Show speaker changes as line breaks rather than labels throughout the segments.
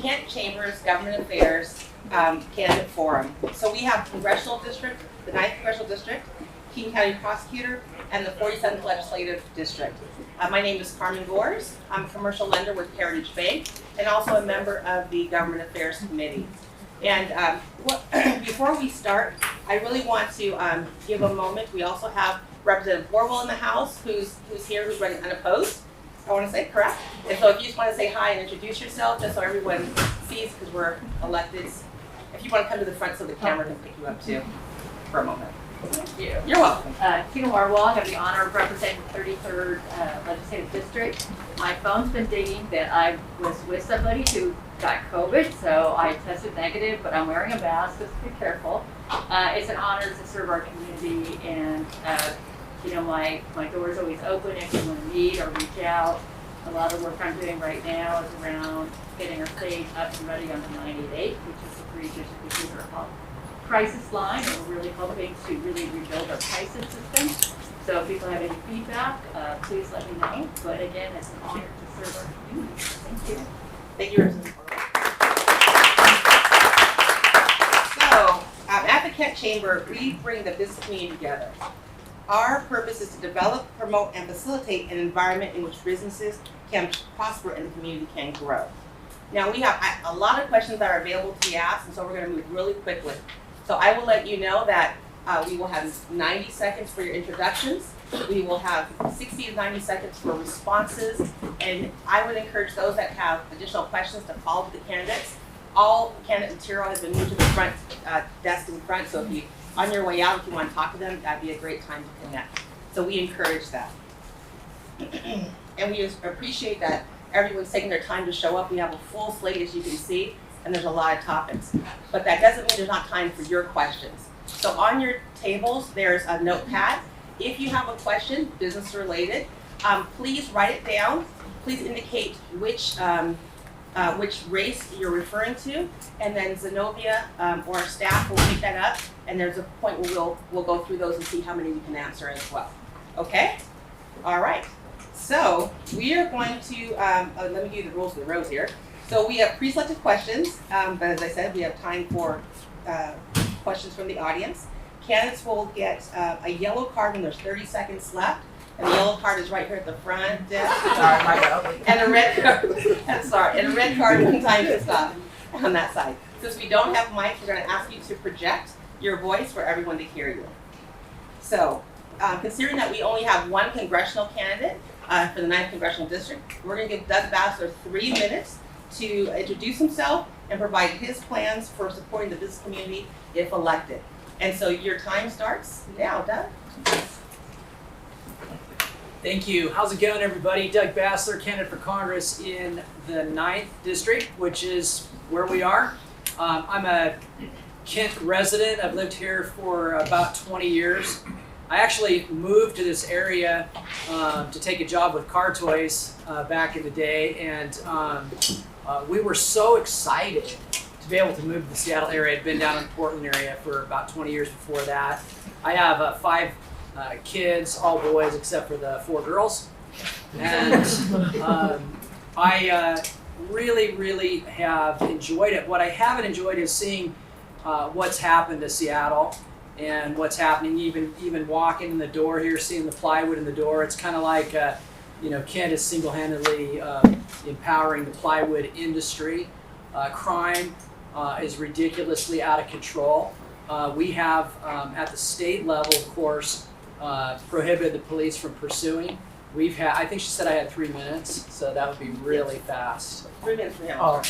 Kent Chamber's Government Affairs Candidate Forum. So we have Congressional District, the 9th Congressional District, King County Prosecutor, and the 47th Legislative District. My name is Carmen Gores. I'm a commercial lender with Heritage Bank and also a member of the Government Affairs Committee. And before we start, I really want to give a moment. We also have Representative Orwell in the House, who's here, who's running unopposed. I want to say, correct? And so if you just want to say hi and introduce yourself, just so everyone sees, because we're electeds. If you want to come to the front so the camera can pick you up too for a moment.
Thank you.
You're welcome.
Tina Warwell, I have the honor of representing the 33rd Legislative District. My phone's been dinging that I was with somebody who got COVID, so I tested negative, but I'm wearing a mask, so be careful. It's an honor to serve our community, and my door is always open if you want to meet or reach out. A lot of work I'm doing right now is around getting our state up and ready on the 988, which is the pre-district behavioral crisis line, and we're really hoping to really rebuild our crisis system. So if people have any feedback, please let me know. But again, it's an honor to serve our community. Thank you.
Thank you, Representative. So, at the Kent Chamber, we bring the business community together. Our purpose is to develop, promote, and facilitate an environment in which businesses can prosper and the community can grow. Now, we have a lot of questions that are available to be asked, and so we're going to move really quickly. So I will let you know that we will have 90 seconds for your introductions. We will have 60 to 90 seconds for responses, and I would encourage those that have additional questions to follow the candidates. All candidate material has been moved to the front desk in front, so if you, on your way out, if you want to talk to them, that'd be a great time to connect. So we encourage that. And we appreciate that everyone's taking their time to show up. We have a full slate, as you can see, and there's a lot of topics. But that doesn't mean there's not time for your questions. So on your tables, there's a notepad. If you have a question, business related, please write it down. Please indicate which race you're referring to, and then Zenobia or our staff will pick that up, and there's a point where we'll go through those and see how many we can answer as well. Okay? All right. So we are going to, let me give you the rules of the road here. So we have pre-selected questions, but as I said, we have time for questions from the audience. Candidates will get a yellow card when there's 30 seconds left, and the yellow card is right here at the front desk. And a red card, and a red card one time to stop on that side. Since we don't have mics, we're going to ask you to project your voice for everyone to hear you. So, considering that we only have one congressional candidate for the 9th Congressional District, we're going to give Doug Bassler 3 minutes to introduce himself and provide his plans for supporting the business community if elected. And so your time starts now, Doug.
Thank you. How's it going, everybody? Doug Bassler, candidate for Congress in the 9th District, which is where we are. I'm a Kent resident. I've lived here for about 20 years. I actually moved to this area to take a job with Car Toys back in the day, and we were so excited to be able to move to the Seattle area. I'd been down in the Portland area for about 20 years before that. I have 5 kids, all boys except for the 4 girls, and I really have enjoyed it. What I haven't enjoyed is seeing what's happened to Seattle and what's happening, even walking in the door here, seeing the plywood in the door. It's kind of like Kent is single-handedly empowering the plywood industry. Crime is ridiculously out of control. We have, at the state level, of course, prohibited the police from pursuing. We've had, I think she said I had 3 minutes, so that would be really fast.
3 minutes for him.
Oh.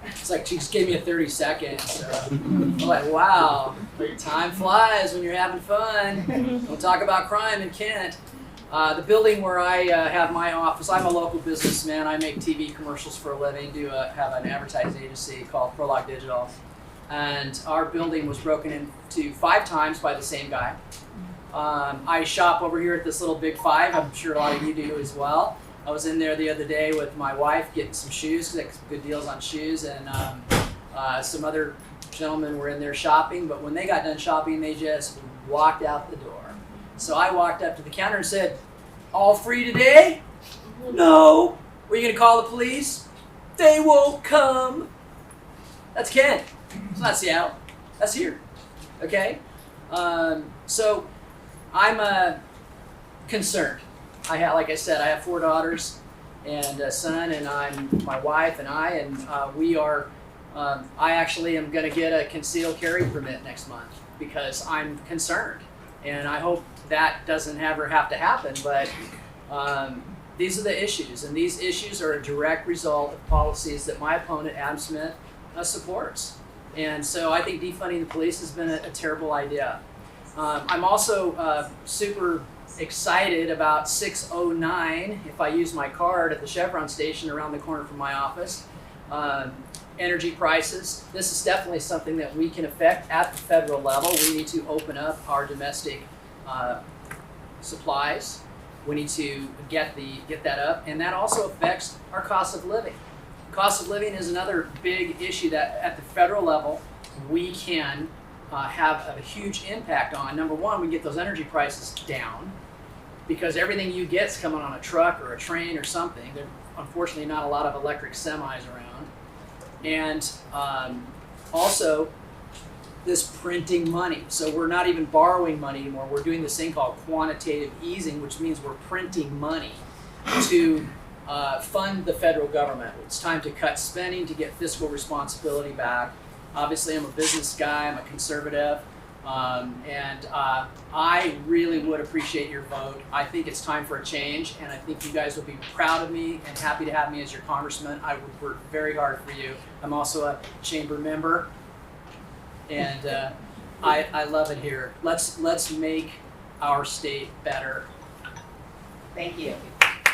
It's like she just gave me a 30 seconds. So I'm like, wow, time flies when you're having fun. We'll talk about crime in Kent. The building where I have my office, I'm a local businessman. I make TV commercials for a living, have an advertising agency called Prologue Digital. And our building was broken into 5 times by the same guy. I shop over here at this little Big 5. I'm sure a lot of you do as well. I was in there the other day with my wife getting some shoes, because some good deals on shoes, and some other gentlemen were in there shopping, but when they got done shopping, they just walked out the door. So I walked up to the counter and said, "All free today?" "No." "Were you going to call the police?" They won't come. That's Kent. It's not Seattle. That's here. Okay? So I'm concerned. Like I said, I have 4 daughters and a son, and my wife and we are, I actually am going to get a concealed carry permit next month because I'm concerned. And I hope that doesn't ever have to happen, but these are the issues, and these issues are a direct result of policies that my opponent, Adam Smith, supports. And so I think defunding the police has been a terrible idea. I'm also super excited about 609, if I use my card at the Chevron station around the corner from my office. Energy prices. This is definitely something that we can affect at the federal level. We need to open up our domestic supplies. We need to get that up, and that also affects our cost of living. Cost of living is another big issue that at the federal level we can have a huge impact on. Number one, we get those energy prices down because everything you get is coming on a truck or a train or something. There are unfortunately not a lot of electric semis around. And also this printing money. So we're not even borrowing money anymore. We're doing this thing called quantitative easing, which means we're printing money to fund the federal government. It's time to cut spending to get fiscal responsibility back. Obviously, I'm a business guy. I'm a conservative. And I really would appreciate your vote. I think it's time for a change, and I think you guys will be proud of me and happy to have me as your congressman. I would work very hard for you. I'm also a chamber member, and I love it here. Let's make our state better.
Thank you.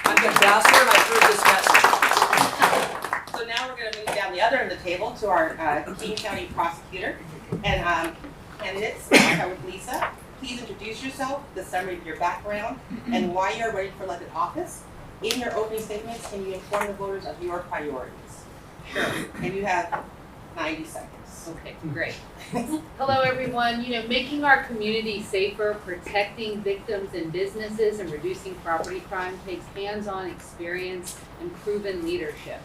I'm the Bassler, and I approve this message.
So now we're going to move down the other end of the table to our King County prosecutor. And candidates, I'll start with Lisa. Please introduce yourself, the summary of your background, and why you're running for elected office. In your opening statements, can you inform the voters of your priorities?
Sure.
And you have 90 seconds.
Okay, great. Hello, everyone. Making our community safer, protecting victims and businesses, and reducing property crime takes hands-on experience and proven leadership.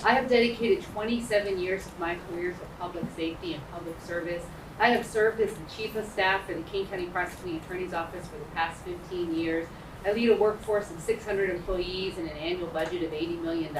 I have dedicated 27 years of my career to public safety and public service. I have served as the Chief of Staff for the King County Prosecuting Attorney's Office for the past 15 years. I lead a workforce of 600 employees and an annual budget of $80 million.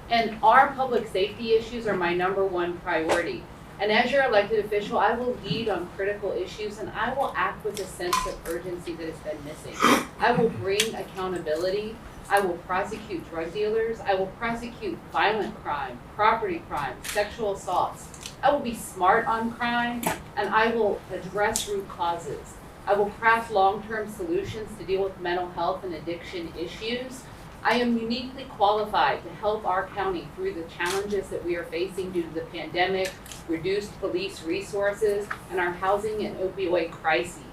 And our public safety issues are my #1 priority. And as your elected official, I will lead on critical issues, and I will act with a sense of urgency that has been missing. I will bring accountability. I will prosecute drug dealers. I will prosecute violent crime, property crime, sexual assaults. I will be smart on crime, and I will address root causes. I will craft long-term solutions to deal with mental health and addiction issues. I am uniquely qualified to help our county through the challenges that we are facing due to the pandemic, reduced police resources, and our housing and opioid crises.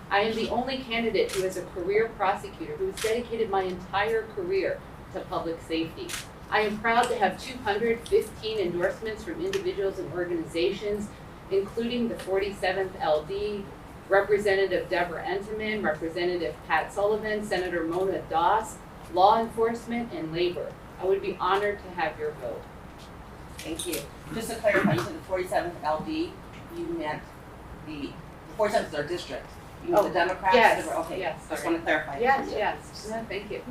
I am the only candidate who is a career prosecutor who has dedicated my entire career to public safety. I am proud to have 215 endorsements from individuals and organizations, including the 47th LD, Representative Deborah Entenman, Representative Pat Sullivan, Senator Mona Doss, law enforcement, and labor. I would be honored to have your vote.
Thank you. Just to clarify, you said the 47th LD, you meant the 47th is our district. You meant the Democrats?
Yes,
Okay,
yes,
just
sorry.
want to clarify.
Yes, no, thank you.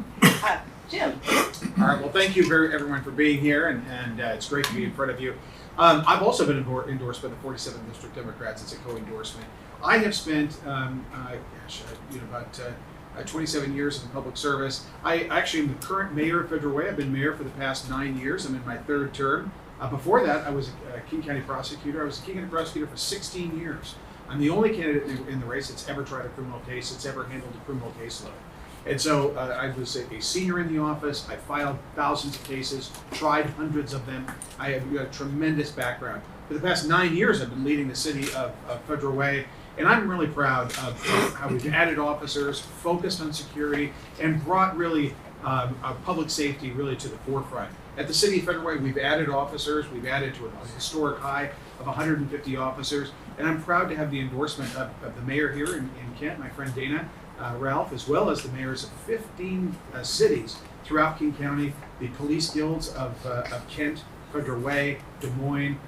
Jim.
All right, well, thank you everyone for being here, and it's great to be in front of you. I've also been endorsed by the 47th District Democrats. It's a co-endorsement. I have spent, about 27 years in public service. I actually am the current mayor of Federal Way. I've been mayor for the past 9 years. I'm in my 3rd term. Before that, I was a King County prosecutor. I was a King County prosecutor for 16 years. I'm the only candidate in the race that's ever tried a criminal case, that's ever handled a criminal caseload. And so I was a senior in the office. I filed thousands of cases, tried hundreds of them. I have a tremendous background. For the past 9 years, I've been leading the city of Federal Way, and I'm really proud of how we've added officers, focused on security, and brought really public safety really to the forefront. At the city of Federal Way, we've added officers. We've added to a historic high of 150 officers. And I'm proud to have the endorsement of the mayor here in Kent, my friend Dana Ralph, as well as the mayors of 15 cities throughout King County, the police guilds of Kent, Federal Way, Des Moines,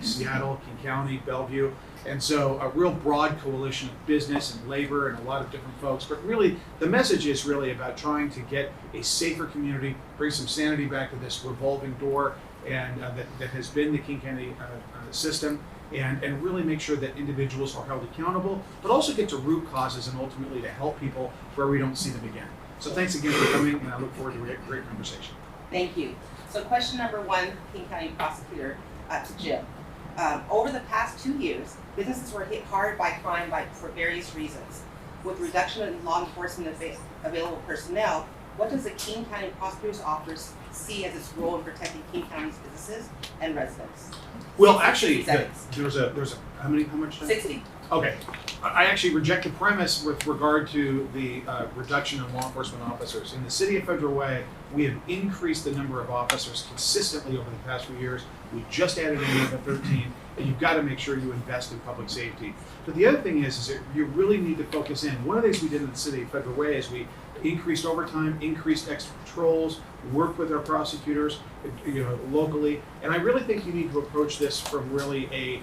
Seattle, King County, Bellevue. And so a real broad coalition of business and labor and a lot of different folks. But really, the message is really about trying to get a safer community, bring some sanity back to this revolving door and that has been the King County system, and really make sure that individuals are held accountable, but also get to root causes and ultimately to help people where we don't see them again. So thanks again for coming, and I look forward to a great conversation.
Thank you. So question number one, King County Prosecutor, to Jim. Over the past 2 years, businesses were hit hard by crime for various reasons. With reduction in law enforcement available personnel, what does the King County Prosecutor's Office see as its role in protecting King County's businesses and residents?
Well, actually,
60 seconds.
there's a how much time?
60.
Okay. I actually reject the premise with regard to the reduction in law enforcement officers. In the city of Federal Way, we have increased the number of officers consistently over the past few years. We just added another 13, and you've got to make sure you invest in public safety. But the other thing is that you really need to focus in. One of the things we did in the city of Federal Way is we increased overtime, increased extra patrols, worked with our prosecutors, locally. And I really think you need to approach this from really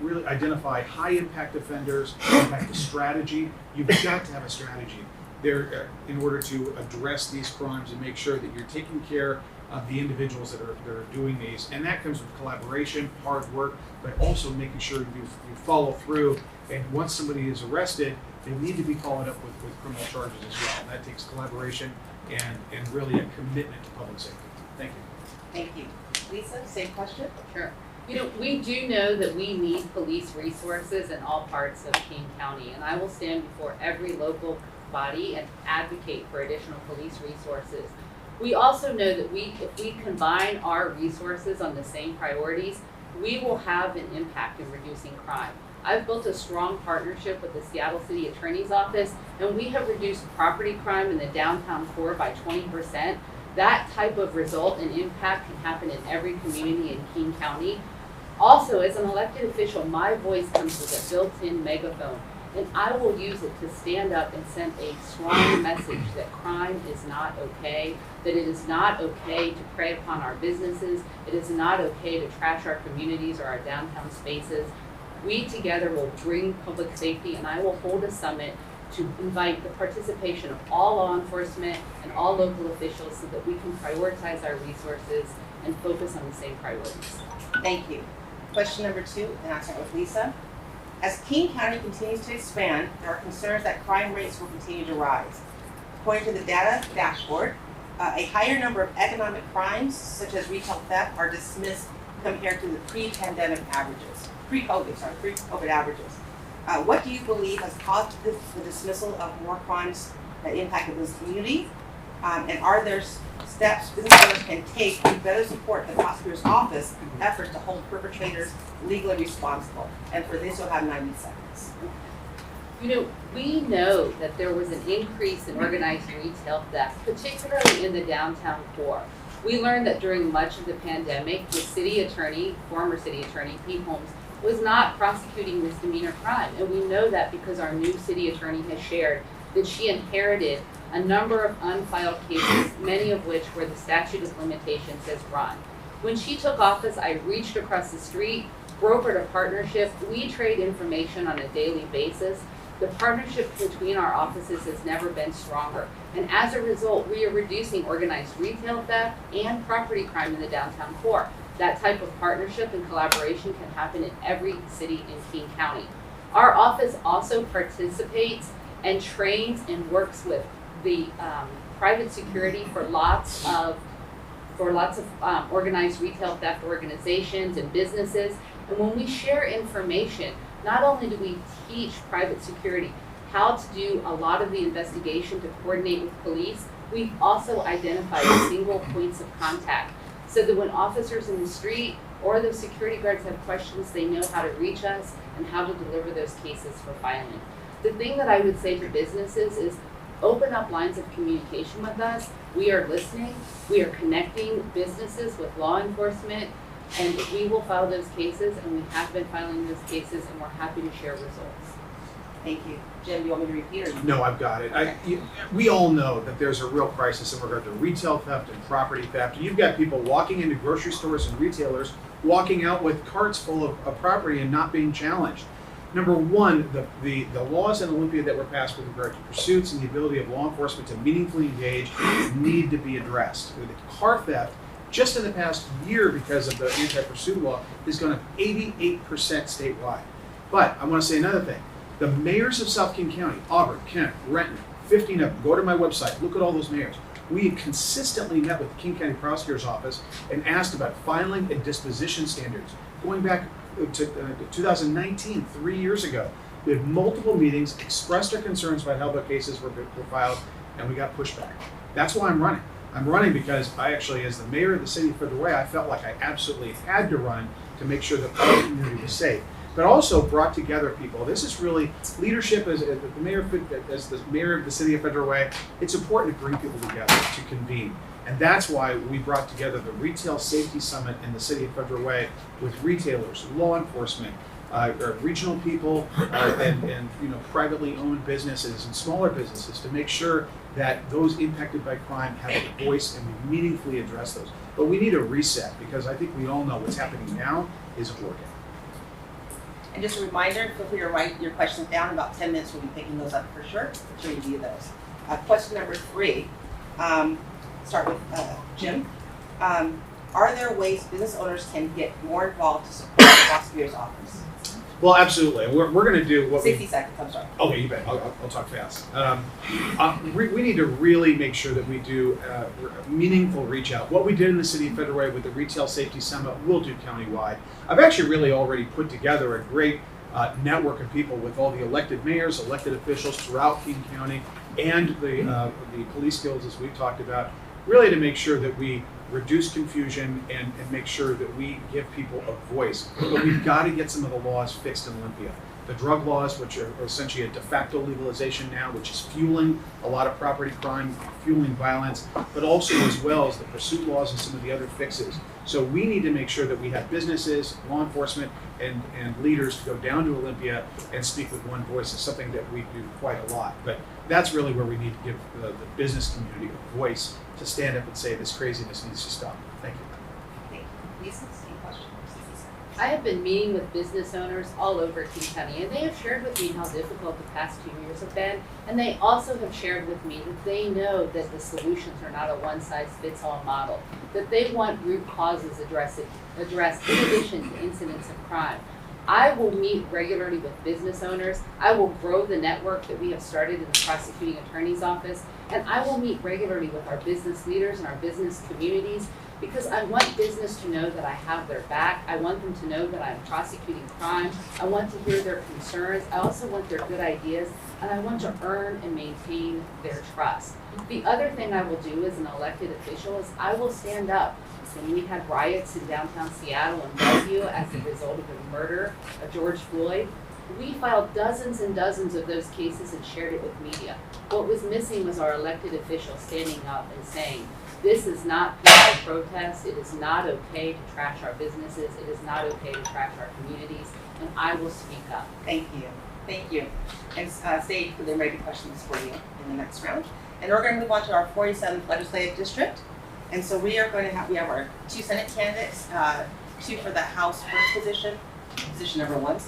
really identify high impact offenders, impact the strategy. You've got to have a strategy there in order to address these crimes and make sure that you're taking care of the individuals that are doing these. And that comes with collaboration, hard work, but also making sure you follow through. And once somebody is arrested, they need to be followed up with criminal charges as well. And that takes collaboration and really a commitment to public safety. Thank you.
Thank you. Lisa, same question?
Sure. We do know that we need police resources in all parts of King County, and I will stand before every local body and advocate for additional police resources. We also know that if we combine our resources on the same priorities, we will have an impact in reducing crime. I've built a strong partnership with the Seattle City Attorney's Office, and we have reduced property crime in the downtown core by 20%. That type of result and impact can happen in every community in King County. Also, as an elected official, my voice comes with a built-in megaphone, and I will use it to stand up and send a strong message that crime is not okay, that it is not okay to prey upon our businesses, it is not okay to trash our communities or our downtown spaces. We together will bring public safety, and I will hold a summit to invite the participation of all law enforcement and all local officials so that we can prioritize our resources and focus on the same priorities.
Thank you. Question number two, and I'll start with Lisa. As King County continues to expand, there are concerns that crime rates will continue to rise. According to the data dashboard, a higher number of economic crimes, such as retail theft, are dismissed compared to the pre-COVID averages. What do you believe has caused the dismissal of more crimes that impact the business community? And are there steps business owners can take to better support the prosecutor's office efforts to hold perpetrators legally responsible? And for this, you'll have 90 seconds.
We know that there was an increase in organized retail theft, particularly in the downtown core. We learned that during much of the pandemic, the former city attorney, Pete Holmes, was not prosecuting misdemeanor crime. And we know that because our new city attorney has shared that she inherited a number of unfiled cases, many of which where the statute of limitations has run. When she took office, I reached across the street, brokered a partnership. We trade information on a daily basis. The partnership between our offices has never been stronger. And as a result, we are reducing organized retail theft and property crime in the downtown core. That type of partnership and collaboration can happen in every city in King County. Our office also participates and trains and works with the private security for lots of organized retail theft organizations and businesses. And when we share information, not only do we teach private security how to do a lot of the investigation to coordinate with police, we've also identified single points of contact so that when officers in the street or the security guards have questions, they know how to reach us and how to deliver those cases for filing. The thing that I would say to businesses is open up lines of communication with us. We are listening. We are connecting businesses with law enforcement. And we will file those cases, and we have been filing those cases, and we're happy to share results.
Thank you. Jim, do you want me to repeat or?
No, I've got it. We all know that there's a real crisis in regard to retail theft and property theft. You've got people walking into grocery stores and retailers walking out with carts full of property and not being challenged. Number one, the laws in Olympia that were passed with regard to pursuits and the ability of law enforcement to meaningfully engage need to be addressed. The car theft, just in the past year because of the anti-pursuit law, is going up 88% statewide. But I want to say another thing. The mayors of South King County, Auburn, Kent, Renton, 15 of them, go to my website, look at all those mayors. We consistently met with the King County Prosecutor's Office and asked about filing and disposition standards. Going back to 2019, 3 years ago, we had multiple meetings, expressed our concerns about how the cases were filed, and we got pushback. That's why I'm running. I'm running because I actually, as the mayor of the city of Federal Way, I felt like I absolutely had to run to make sure that our community was safe. But also brought together people. This is really leadership as the mayor of the city of Federal Way. It's important to bring people together to convene. And that's why we brought together the Retail Safety Summit in the city of Federal Way with retailers, law enforcement, regional people, and privately owned businesses and smaller businesses to make sure that those impacted by crime have a voice and we meaningfully address those. But we need a reset because I think we all know what's happening now isn't working.
And just a reminder, feel free to write your questions down. In about 10 minutes, we'll be picking those up for sure to review those. Question number 3, start with Jim. Are there ways business owners can get more involved to support the prosecutor's office?
Well, absolutely. We're going to do what
60 seconds, I'm sorry.
Okay, you bet. I'll talk fast. We need to really make sure that we do meaningful reach out. What we did in the city of Federal Way with the Retail Safety Summit, we'll do countywide. I've actually really already put together a great network of people with all the elected mayors, elected officials throughout King County, and the police guilds, as we've talked about, really to make sure that we reduce confusion and make sure that we give people a voice. But we've got to get some of the laws fixed in Olympia. The drug laws, which are essentially a de facto legalization now, which is fueling a lot of property crime, fueling violence, but also as well as the pursuit laws and some of the other fixes. So we need to make sure that we have businesses, law enforcement, and leaders to go down to Olympia and speak with one voice. It's something that we do quite a lot. But that's really where we need to give the business community a voice to stand up and say this craziness needs to stop. Thank you.
Thank you. Lisa, any questions?
I have been meeting with business owners all over King County, and they have shared with me how difficult the past 2 years have been, and they also have shared with me that they know that the solutions are not a one-size-fits-all model, that they want root causes addressed in addition to incidents of crime. I will meet regularly with business owners. I will grow the network that we have started in the prosecuting attorney's office, and I will meet regularly with our business leaders and our business communities because I want business to know that I have their back. I want them to know that I'm prosecuting crime. I want to hear their concerns. I also want their good ideas, and I want to earn and maintain their trust. The other thing I will do as an elected official is I will stand up. When we had riots in downtown Seattle and Bellevue as a result of the murder of George Floyd, we filed dozens and dozens of those cases and shared it with media. What was missing was our elected officials standing up and saying, this is not peaceful protest. It is not okay to trash our businesses. It is not okay to trash our communities, and I will speak up.
Thank you. Thank you. And stay for the ready questions for you in the next round. And we're going to move on to our 47th legislative district. And so we have our 2 Senate candidates, 2 for the House first position number 1,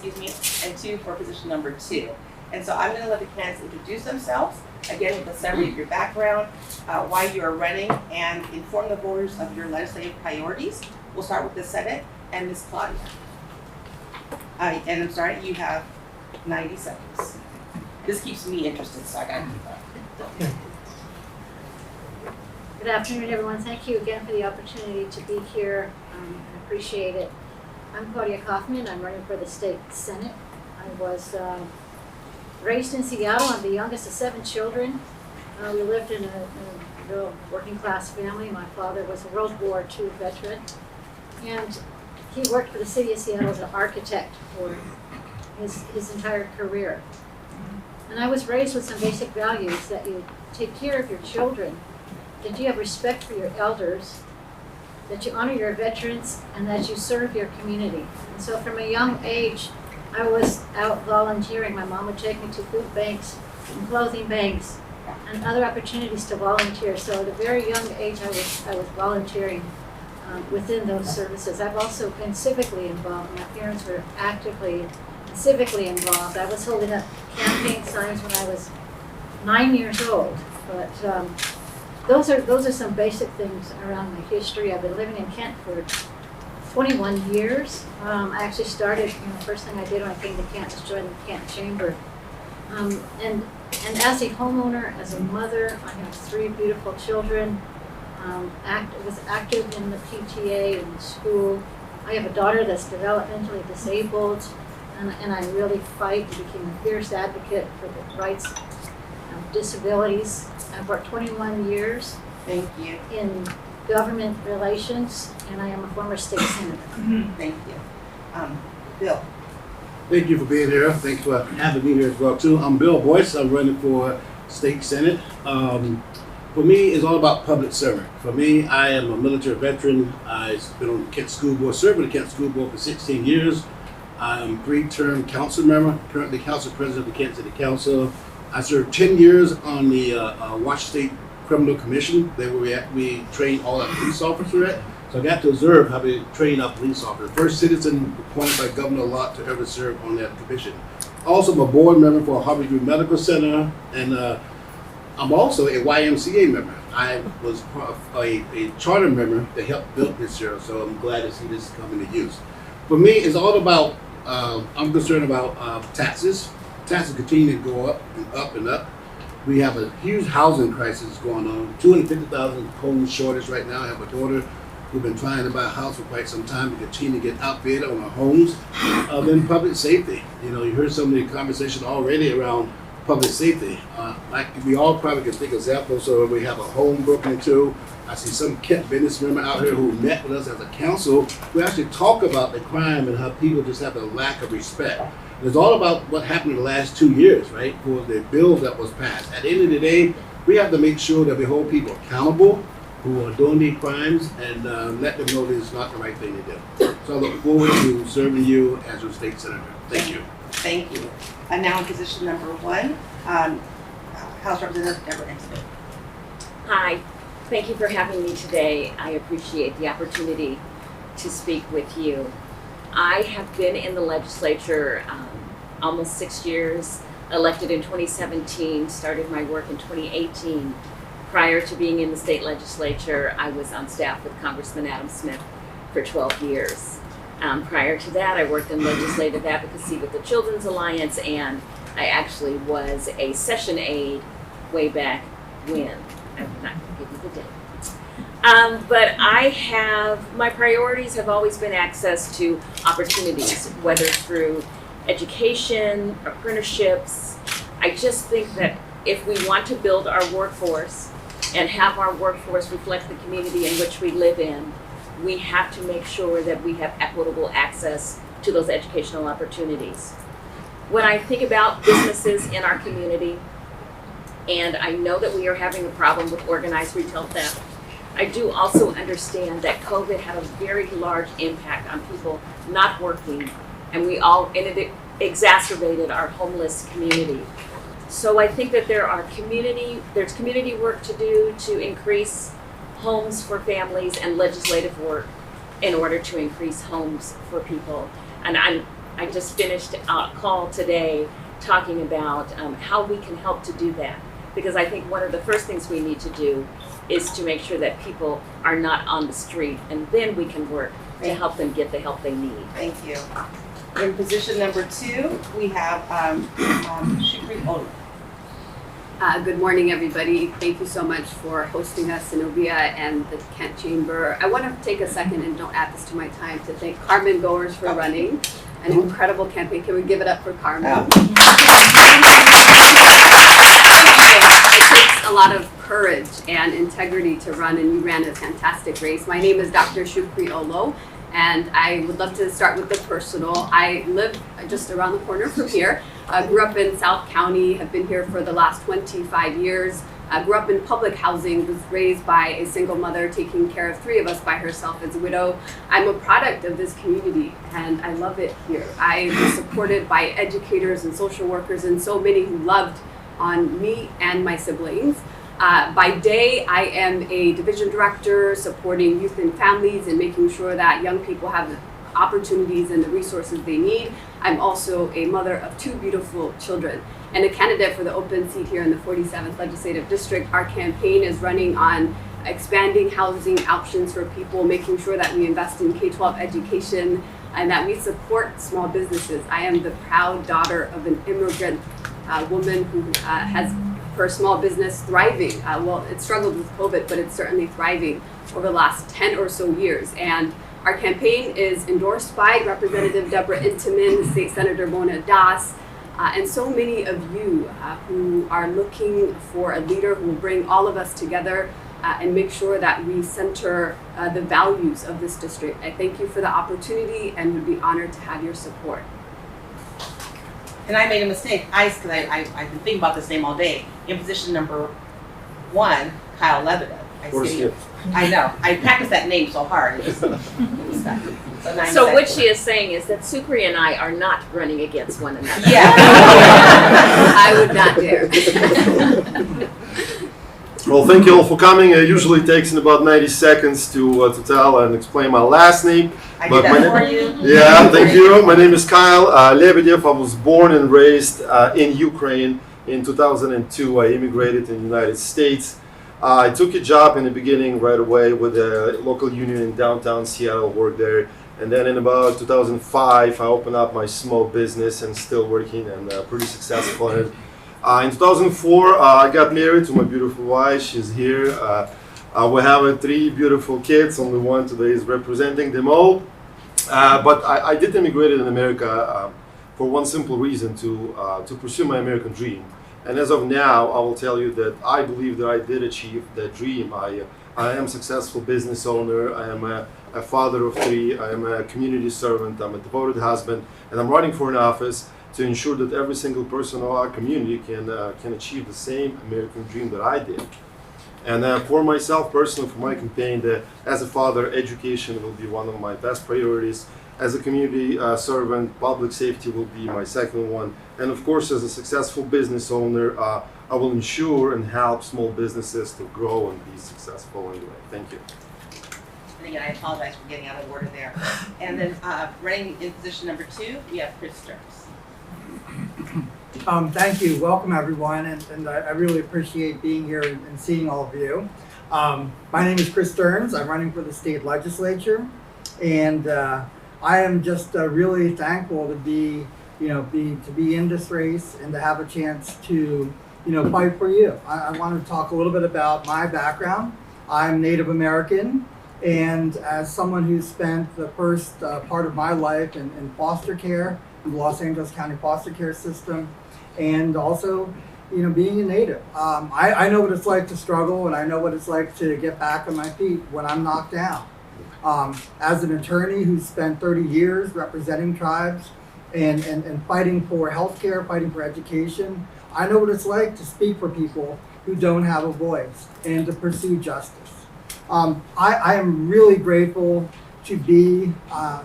and 2 for position number 2. And so I'm going to let the candidates introduce themselves, again with a summary of your background, why you are running, and inform the voters of your legislative priorities. We'll start with the Senate and Ms. Claudia. And I'm sorry, you have 90 seconds. This keeps me interested, so I got to keep up.
Good afternoon, everyone. Thank you again for the opportunity to be here. I appreciate it. I'm Claudia Kaufman. I'm running for the state Senate. I was raised in Seattle. I'm the youngest of 7 children. We lived in a real working class family. My father was a World War II veteran, and he worked for the city of Seattle as an architect for his entire career. And I was raised with some basic values that you take care of your children, that you have respect for your elders, that you honor your veterans, and that you serve your community. And so from a young age, I was out volunteering. My mom would take me to food banks and clothing banks and other opportunities to volunteer. So at a very young age, I was volunteering within those services. I've also been civically involved. My parents were actively and civically involved. I was holding up campaign signs when I was 9 years old. But those are some basic things around my history. I've been living in Kent for 21 years. I actually started, first thing I did when I came to Kent was join the Kent Chamber. And as a homeowner, as a mother, I have 3 beautiful children. Was active in the PTA and the school. I have a daughter that's developmentally disabled, and I really fight and became a fierce advocate for the rights of disabilities. I've worked 21 years
Thank you.
in government relations, and I am a former state senator.
Thank you. Bill.
Thank you for being here. Thanks for having me here as well too. I'm Bill Boyce. I'm running for state senate. For me, it's all about public servant. For me, I am a military veteran. I've been on the Kent School Board, served on the Kent School Board for 16 years. I'm a 3-term council member, currently council president of the Kent City Council. I served 10 years on the Washington State Criminal Commission. There we trained all our police officers at. So I got to observe how they train our police officers. First citizen appointed by Governor Lott to ever serve on that commission. Also, I'm a board member for Harvard Youth Medical Center, and I'm also a YMCA member. I was a charter member that helped build this year, so I'm glad to see this come into use. For me, it's all about, I'm concerned about taxes. Taxes continue to go up and up and up. We have a huge housing crisis going on, 250,000 home shortage right now. I have a daughter who's been trying to buy a house for quite some time to continue to get outbid on our homes. Then public safety. You heard some of the conversation already around public safety. We all probably can think of examples. So we have a home broken into. I see some Kent business member out here who met with us as a council. We actually talk about the crime and how people just have a lack of respect. It's all about what happened in the last 2 years, right? For the bill that was passed. At the end of the day, we have to make sure that we hold people accountable who are doing these crimes and let them know that it's not the right thing to do. So I look forward to serving you as your state senator. Thank you.
Thank you. And now in position number 1, House Representative Deborah Ensign.
Hi, thank you for having me today. I appreciate the opportunity to speak with you. I have been in the legislature almost 6 years, elected in 2017, started my work in 2018. Prior to being in the state legislature, I was on staff with Congressman Adam Smith for 12 years. Prior to that, I worked in legislative advocacy with the Children's Alliance, and I actually was a session aide way back when. I'm not going to give you the date. But my priorities have always been access to opportunities, whether through education, apprenticeships. I just think that if we want to build our workforce and have our workforce reflect the community in which we live in, we have to make sure that we have equitable access to those educational opportunities. When I think about businesses in our community, and I know that we are having a problem with organized retail theft, I do also understand that COVID had a very large impact on people not working, and it exacerbated our homeless community. So I think that there's community work to do to increase homes for families and legislative work in order to increase homes for people. And I just finished a call today talking about how we can help to do that. Because I think one of the first things we need to do is to make sure that people are not on the street, and then we can work to help them get the help they need.
Thank you. In position number 2, we have Shukri Olu.
Good morning, everybody. Thank you so much for hosting us, Zenobia and the Kent Chamber. I want to take a second, and don't add this to my time, to thank Carmen Goers for running an incredible campaign. Can we give it up for Carmen? It takes a lot of courage and integrity to run, and you ran a fantastic race. My name is Dr. Shukri Olo, and I would love to start with the personal. I live just around the corner from here. I grew up in South County, have been here for the last 25 years. grew up in public housing, was raised by a single mother taking care of 3 of us by herself as a widow. I'm a product of this community and I love it here. I was supported by educators and social workers and so many who loved on me and my siblings. By day, I am a division director supporting youth and families and making sure that young people have the opportunities and the resources they need. I'm also a mother of 2 beautiful children and a candidate for the open seat here in the 47th Legislative District. Our campaign is running on expanding housing options for people, making sure that we invest in K-12 education and that we support small businesses. I am the proud daughter of an immigrant woman who has her small business thriving. Well, it struggled with COVID, but it's certainly thriving over the last 10 or so years. And our campaign is endorsed by Representative Deborah Intiman, State Senator Mona Das, and so many of you who are looking for a leader who will bring all of us together and make sure that we center the values of this district. I thank you for the opportunity and would be honored to have your support.
And I made a mistake. I've been thinking about this name all day. In position number 1, Kyle Lebedev. I know. I practiced that name so hard. It was stuck.
So what she is saying is that Sukri and I are not running against one another.
Yeah.
I would not dare.
Well, thank you all for coming. It usually takes in about 90 seconds to tell and explain my last name.
I did that for you.
Yeah, thank you. My name is Kyle Lebedev. I was born and raised in Ukraine. In 2002, I immigrated in the United States. I took a job in the beginning right away with a local union in downtown Seattle, worked there. And then in about 2005, I opened up my small business and still working and pretty successful in it. In 2004, I got married to my beautiful wife. She's here. We have 3 beautiful kids. Only one today is representing them all. But I did immigrate in America for one simple reason, to pursue my American dream. And as of now, I will tell you that I believe that I did achieve that dream. I am a successful business owner. I am a father of 3. I am a community servant. I'm a devoted husband. And I'm running for an office to ensure that every single person in our community can achieve the same American dream that I did. And for myself personally, for my campaign, as a father, education will be one of my best priorities. As a community servant, public safety will be my second one. And of course, as a successful business owner, I will ensure and help small businesses to grow and be successful anyway. Thank you.
And again, I apologize for getting out of order there. And then running in position number 2, we have Chris Stearns.
Thank you. Welcome, everyone. And I really appreciate being here and seeing all of you. My name is Chris Stearns. I'm running for the state legislature. And I am just really thankful to be in this race and to have a chance to, fight for you. I want to talk a little bit about my background. I'm Native American. And as someone who's spent the first part of my life in foster care, in the Los Angeles County foster care system, and also, being a Native. I know what it's like to struggle, and I know what it's like to get back on my feet when I'm knocked down. As an attorney who spent 30 years representing tribes and fighting for healthcare, fighting for education, I know what it's like to speak for people who don't have a voice and to pursue justice. I am really grateful to be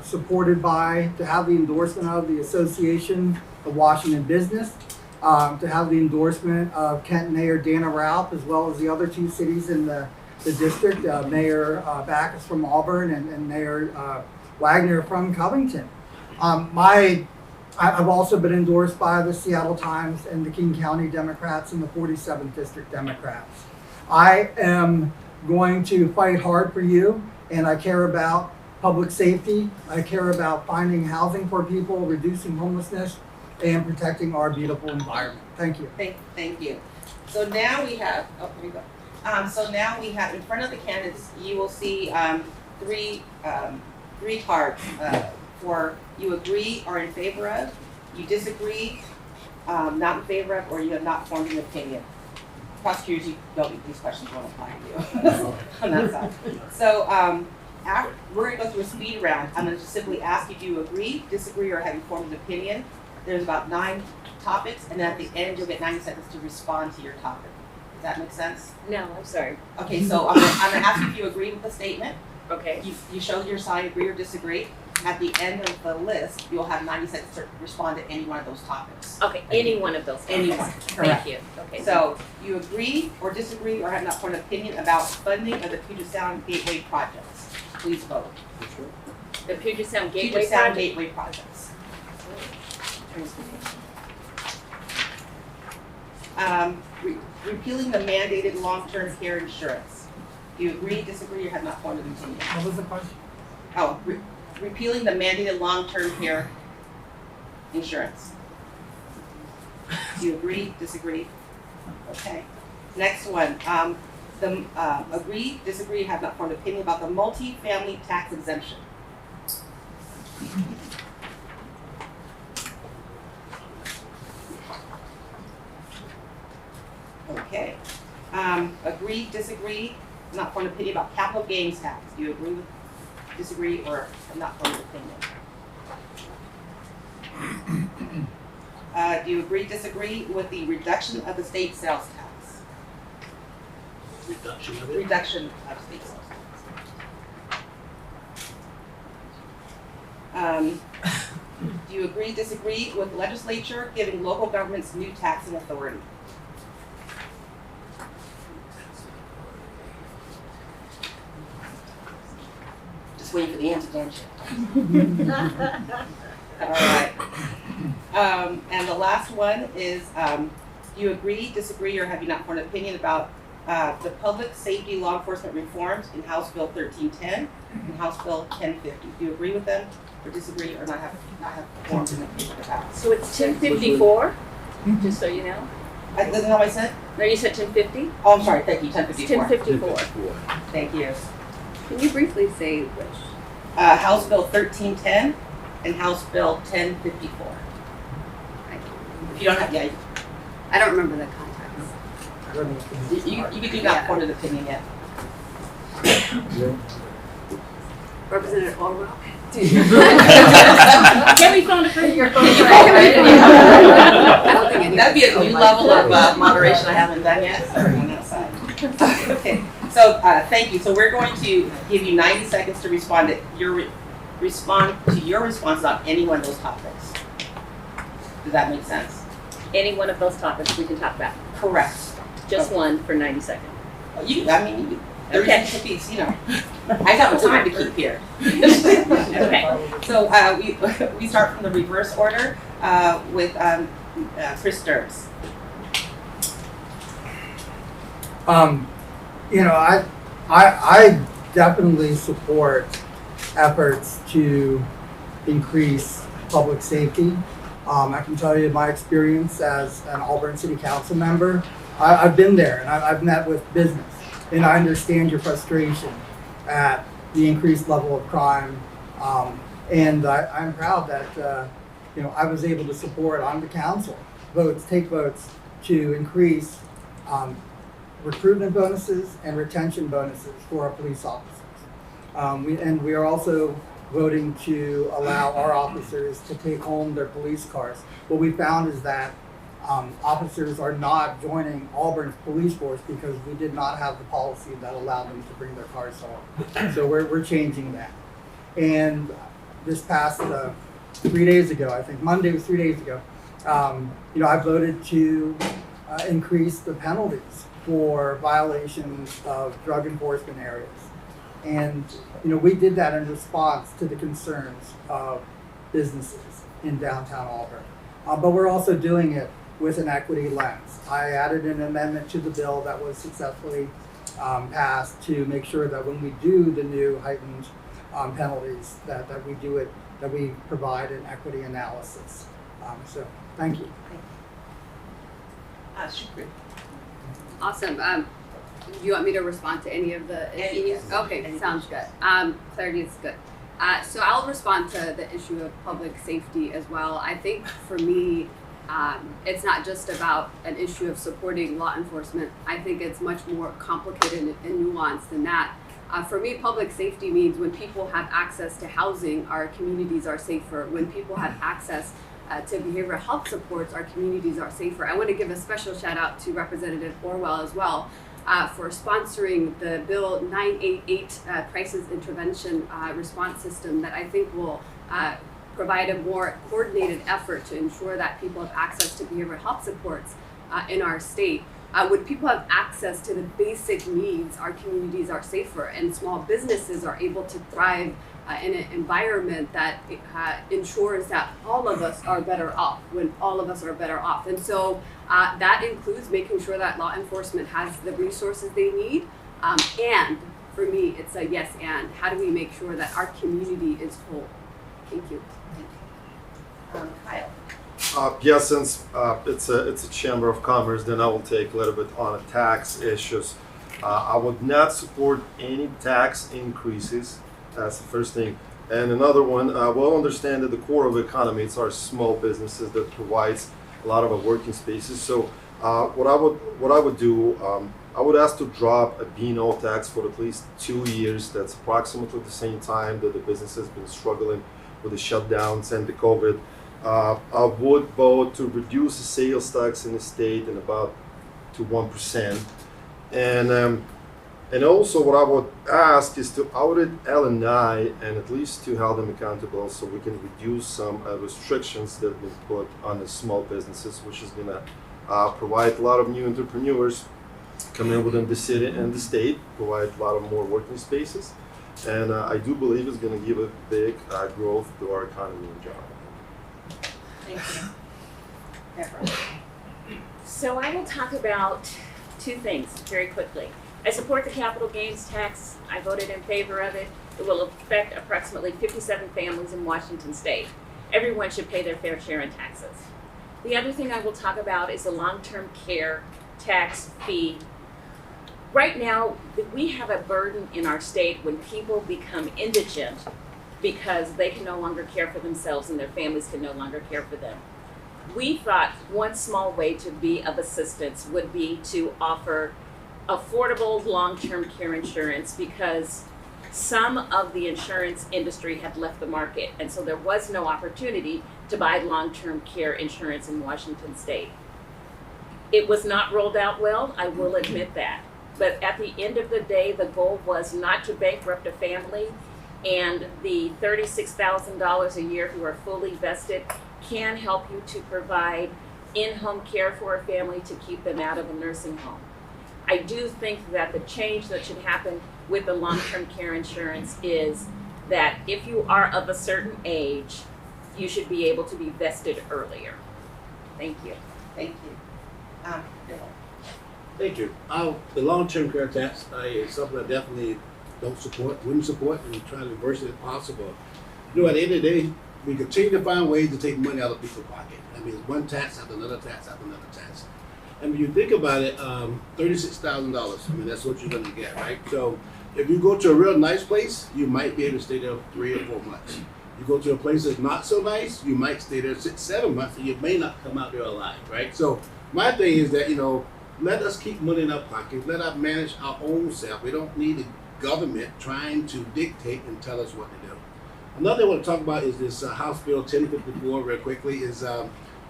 supported by, to have the endorsement of the Association of Washington Business, to have the endorsement of Kent Mayor Dana Ralph, as well as the other 2 cities in the district, Mayor Backus from Auburn and Mayor Wagner from Covington. I've also been endorsed by the Seattle Times and the King County Democrats and the 47th District Democrats. I am going to fight hard for you, and I care about public safety. I care about finding housing for people, reducing homelessness, and protecting our beautiful environment. Thank you.
Thank you. So now we have, here we go. So now we have in front of the candidates, you will see 3 cards for you agree or in favor of, you disagree, not in favor of, or you have not formed an opinion. Prosecutors, these questions won't apply to you on that side. So we're going to go through a speed round. I'm going to just simply ask you, do you agree, disagree, or have you formed an opinion? There's about 9 topics, and then at the end, you'll get 90 seconds to respond to your topic. Does that make sense?
No, I'm sorry.
Okay, so I'm gonna ask you if you agree with the statement.
Okay.
You showed your sign, agree or disagree. At the end of the list, you'll have 90 seconds to respond to any one of those topics.
Okay, any one of those.
Anyone.
Thank you. Okay.
So you agree or disagree or have not formed an opinion about funding of the Puget Sound Gateway projects. Please vote.
The Puget Sound Gateway
Puget Sound
project.
Gateway projects. Repealing the mandated long-term care insurance. Do you agree, disagree, or have not formed an opinion?
What was the question?
Oh, repealing the mandated long-term care insurance. Do you agree, disagree? Okay. Next one, agree, disagree, have not formed an opinion about the multi-family tax exemption. Okay. Agree, disagree, not formed an opinion about capital gains tax. Do you agree with, disagree, or have not formed an opinion? Do you agree, disagree with the reduction of the state sales tax?
Reduction of it.
Reduction of state sales tax. Do you agree, disagree with legislature giving local governments new taxing authority? Just waiting for the intervention. All right. And the last one is, do you agree, disagree, or have you not formed an opinion about the public safety law enforcement reforms in House Bill 1310 and House Bill 1050? Do you agree with them, or disagree, or not have formed an opinion about?
So it's 1054, just so you know.
Isn't that what I said?
No, you said 1050?
Oh, I'm sorry, thank you,
It's
1054.
1054.
Thank you.
Can you briefly say which?
House Bill 1310 and House Bill 1054. If you don't have, yeah,
I don't remember the context.
I don't know.
you do not form an opinion yet.
Representative Orwell?
Can we phone a friend? Your phone
I don't think any.
That'd be a new level of moderation I haven't done yet. Sorry, on that side. Okay, so thank you. So we're going to give you 90 seconds to respond to your response on any one of those topics. Does that make sense?
Any one of those topics we can talk about.
Correct.
Just one for 90 seconds.
You 30
Okay.
seconds apiece, you know. I got time to keep here.
Okay.
So we start from the reverse order with Chris Stearns.
I definitely support efforts to increase public safety. I can tell you my experience as an Auburn City Council member. I've been there and I've met with business, and I understand your frustration at the increased level of crime. And I'm proud that I was able to support on the council take votes to increase recruitment bonuses and retention bonuses for our police officers. We are also voting to allow our officers to take home their police cars. What we found is that officers are not joining Auburn's police force because we did not have the policy that allowed them to bring their cars home. So we're changing that. And this past 3 days ago, I think Monday was 3 days ago, I voted to increase the penalties for violations of drug enforcement areas. And we did that in response to the concerns of businesses in downtown Auburn. But we're also doing it with an equity lens. I added an amendment to the bill that was successfully passed to make sure that when we do the new heightened penalties, that we do it, that we provide an equity analysis. So thank you.
Shukri.
Awesome. Do you want me to respond to any of the issues?
Yes.
Okay, sounds good. Clarity is good. So I'll respond to the issue of public safety as well. I think for me, it's not just about an issue of supporting law enforcement. I think it's much more complicated and nuanced than that. For me, public safety means when people have access to housing, our communities are safer. When people have access to behavioral health supports, our communities are safer. I want to give a special shout out to Representative Orwell as well for sponsoring the Bill 988 Crisis Intervention Response System that I think will provide a more coordinated effort to ensure that people have access to behavioral health supports in our state. When people have access to the basic needs, our communities are safer and small businesses are able to thrive in an environment that ensures that all of us are better off when all of us are better off. And so that includes making sure that law enforcement has the resources they need. And for me, it's a yes and. How do we make sure that our community is whole? Thank you.
Kyle.
Yes, since it's a chamber of commerce, then I will take a little bit on the tax issues. I would not support any tax increases. That's the first thing. And another one, we'll understand that the core of the economy, it's our small businesses that provides a lot of our working spaces. So what I would do, I would ask to drop a B&O tax for at least 2 years. That's approximately the same time that the business has been struggling with the shutdowns and the COVID. I would vote to reduce the sales tax in the state in about to 1%. And also what I would ask is to audit L&I and at least to hold them accountable so we can reduce some restrictions that have been put on the small businesses, which is going to provide a lot of new entrepreneurs come in within the city and the state, provide a lot of more working spaces. And I do believe it's going to give a big growth to our economy and jobs.
Thank you. Deborah.
So I will talk about two things very quickly. I support the capital gains tax. I voted in favor of it. It will affect approximately 57 families in Washington state. Everyone should pay their fair share in taxes. The other thing I will talk about is the long-term care tax fee. Right now, we have a burden in our state when people become indigent because they can no longer care for themselves and their families can no longer care for them. We thought one small way to be of assistance would be to offer affordable long-term care insurance because some of the insurance industry had left the market, and so there was no opportunity to buy long-term care insurance in Washington state. It was not rolled out well, I will admit that. But at the end of the day, the goal was not to bankrupt a family, and the $36,000 a year who are fully vested can help you to provide in-home care for a family to keep them out of a nursing home. I do think that the change that should happen with the long-term care insurance is that if you are of a certain age, you should be able to be vested earlier. Thank you.
Thank you. Bill.
Thank you. The long-term care tax is something I definitely don't support, wouldn't support, and try to reverse it if possible. You know, at the end of the day, we continue to find ways to take money out of people's pocket. I mean, one tax after another tax after another tax. And when you think about it, $36,000, I mean, that's what you're going to get, right? So if you go to a real nice place, you might be able to stay there 3 or 4 months. You go to a place that's not so nice, you might stay there 6, 7 months, and you may not come out there alive, right? So my thing is that, you know, let us keep money in our pockets. Let us manage our own self. We don't need the government trying to dictate and tell us what to do. Another thing I want to talk about is this House Bill 1054 real quickly is,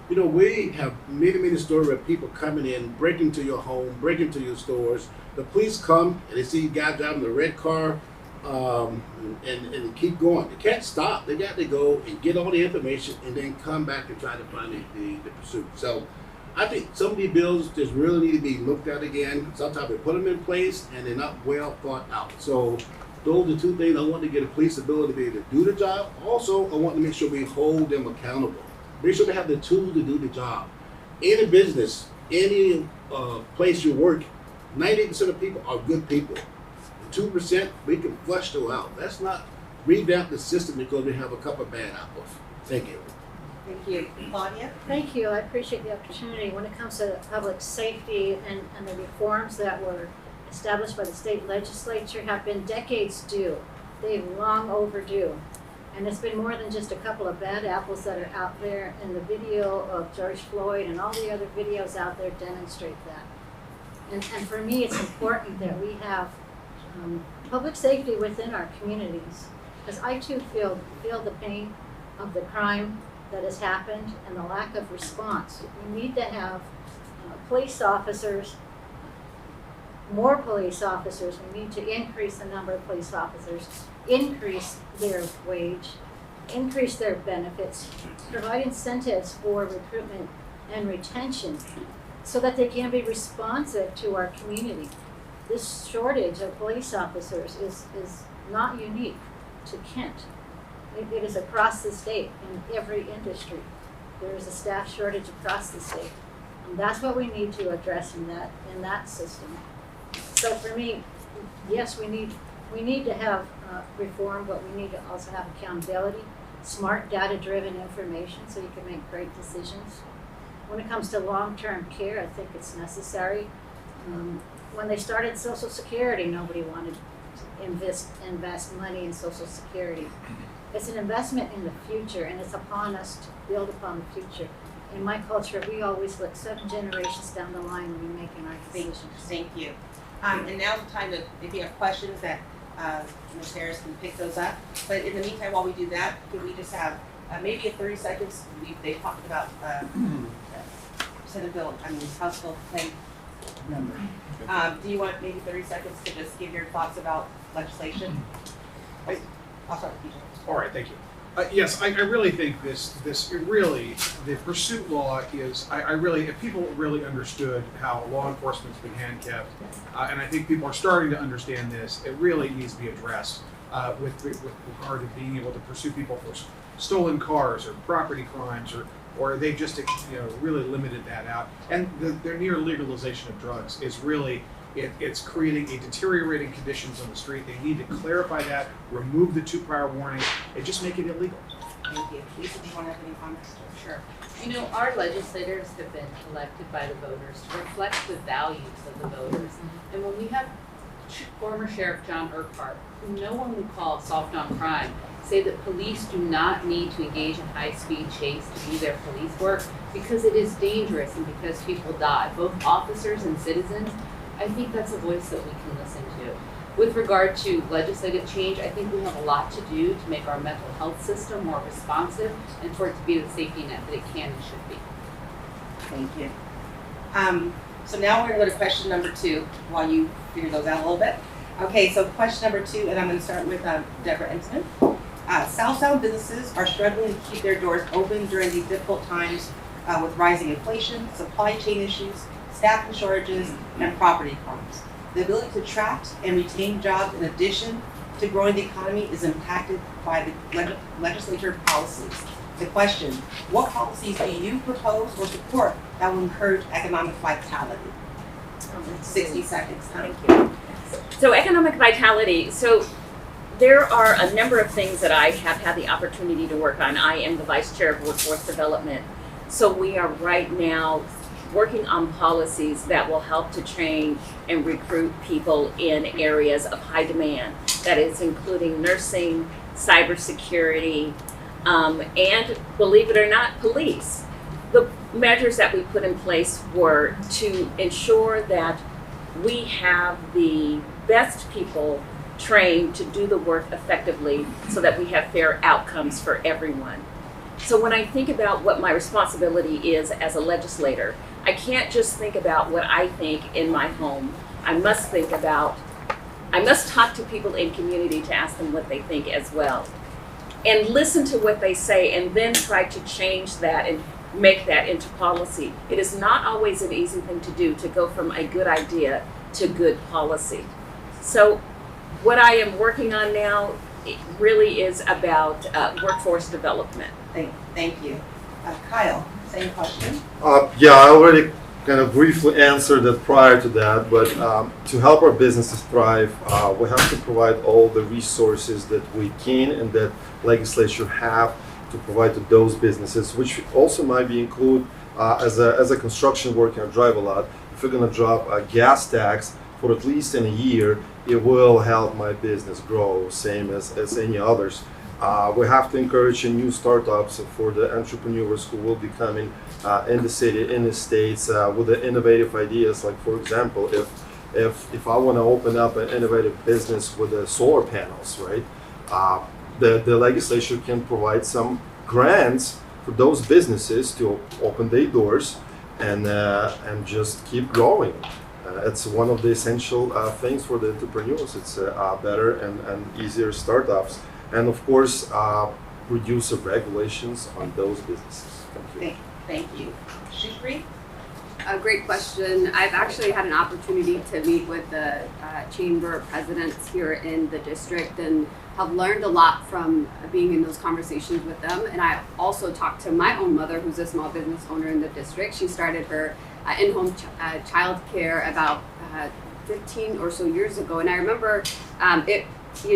you know, we have many stories where people coming in, breaking into your home, breaking into your stores. The police come and they see you guys driving the red car and keep going. They can't stop. They got to go and get all the information and then come back and try to find the pursuit. So I think some of these bills just really need to be looked at again. Sometimes they put them in place and they're not well thought out. So those are 2 things. I want to get a police ability to be able to do the job. Also, I want to make sure we hold them accountable. Make sure they have the tools to do the job. Any business, any place you work, 98% of people are good people. The 2%, we can flush those out. Let's not revamp the system because we have a couple of bad apples. Thank you.
Thank you. Claudia?
Thank you. I appreciate the opportunity. When it comes to public safety and the reforms that were established by the state legislature have been decades due. They've long overdue. And it's been more than just a couple of bad apples that are out there, and the video of George Floyd and all the other videos out there demonstrate that. And for me, it's important that we have public safety within our communities, because I too feel the pain of the crime that has happened and the lack of response. We need to have police officers, more police officers. We need to increase the number of police officers, increase their wage, increase their benefits, provide incentives for recruitment and retention so that they can be responsive to our community. This shortage of police officers is not unique to Kent. It is across the state in every industry. There is a staff shortage across the state. And that's what we need to address in that system. So for me, yes, we need to have reform, but we need to also have accountability, smart data-driven information so you can make great decisions. When it comes to long-term care, I think it's necessary. When they started Social Security, nobody wanted to invest money in Social Security. It's an investment in the future, and it's upon us to build upon the future. In my culture, we always look 7 generations down the line when we're making our decisions.
Thank you. And now's the time that if you have questions that Ms. Harris can pick those up. But in the meantime, while we do that, can we just have maybe a 30 seconds? They talked about Senate bill, House Bill 10 number. Do you want maybe 30 seconds to just give your thoughts about legislation? I'll start with you.
All right, thank you. Yes, I really think the pursuit law is, if people really understood how law enforcement's been handcuffed, and I think people are starting to understand this, it really needs to be addressed with regard to being able to pursue people for stolen cars or property crimes, or they just really limited that out. And the near legalization of drugs is really, it's creating a deteriorating conditions on the street. They need to clarify that, remove the 2 prior warnings, and just make it illegal.
Thank you. Lisa, do you want to have any comments?
Sure. You know, our legislators have been elected by the voters to reflect the values of the voters. And when we have former Sheriff John Urquhart, who no one would call soft on crime, say that police do not need to engage in high-speed chase to do their police work because it is dangerous and because people die, both officers and citizens, I think that's a voice that we can listen to. With regard to legislative change, I think we have a lot to do to make our mental health system more responsive and for it to be the safety net that it can and should be.
Thank you. So now we're going to go to question number 2 while you figure those out a little bit. Okay, so question number 2, and I'm going to start with Deborah Ensign. South Sound businesses are struggling to keep their doors open during these difficult times with rising inflation, supply chain issues, staffing shortages, and property crimes. The ability to attract and retain jobs in addition to growing the economy is impacted by the legislature policies. The question, what policies do you propose or support that will encourage economic vitality? 60 seconds.
Thank you. So economic vitality, so there are a number of things that I have had the opportunity to work on. I am the Vice Chair of Workforce Development. So we are right now working on policies that will help to train and recruit people in areas of high demand. That is including nursing, cybersecurity, and believe it or not, police. The measures that we put in place were to ensure that we have the best people trained to do the work effectively so that we have fair outcomes for everyone. So when I think about what my responsibility is as a legislator, I can't just think about what I think in my home. I must talk to people in community to ask them what they think as well. And listen to what they say and then try to change that and make that into policy. It is not always an easy thing to do, to go from a good idea to good policy. So what I am working on now really is about workforce development.
Thank you. Kyle, same question.
Yeah, I already kind of briefly answered that prior to that, but to help our businesses thrive, we have to provide all the resources that we can and that legislature have to provide to those businesses, which also might be include as a construction worker. I drive a lot. If we're going to drop a gas tax for at least in a year, it will help my business grow, same as any others. We have to encourage new startups for the entrepreneurs who will be coming in the city, in the states, with the innovative ideas. Like, for example, if I want to open up an innovative business with the solar panels, right? The legislature can provide some grants for those businesses to open their doors and just keep growing. It's one of the essential things for the entrepreneurs. It's better and easier startups, and of course, reduce the regulations on those businesses. Thank you.
Thank you. Shukri?
A great question. I've actually had an opportunity to meet with the chamber presidents here in the district and have learned a lot from being in those conversations with them. And I also talked to my own mother, who's a small business owner in the district. She started her in-home child care about 15 or so years ago. And I remember it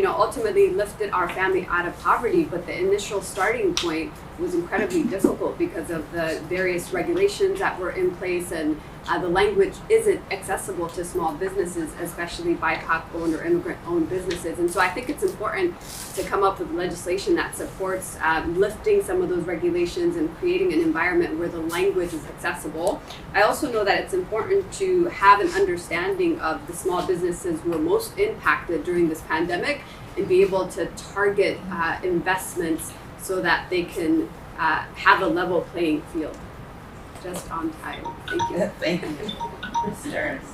ultimately lifted our family out of poverty, but the initial starting point was incredibly difficult because of the various regulations that were in place, and the language isn't accessible to small businesses, especially BIPOC-owned or immigrant-owned businesses. And so I think it's important to come up with legislation that supports lifting some of those regulations and creating an environment where the language is accessible. I also know that it's important to have an understanding of the small businesses who are most impacted during this pandemic and be able to target investments so that they can have a level playing field. Just on time. Thank you.
Thank you. Stearns.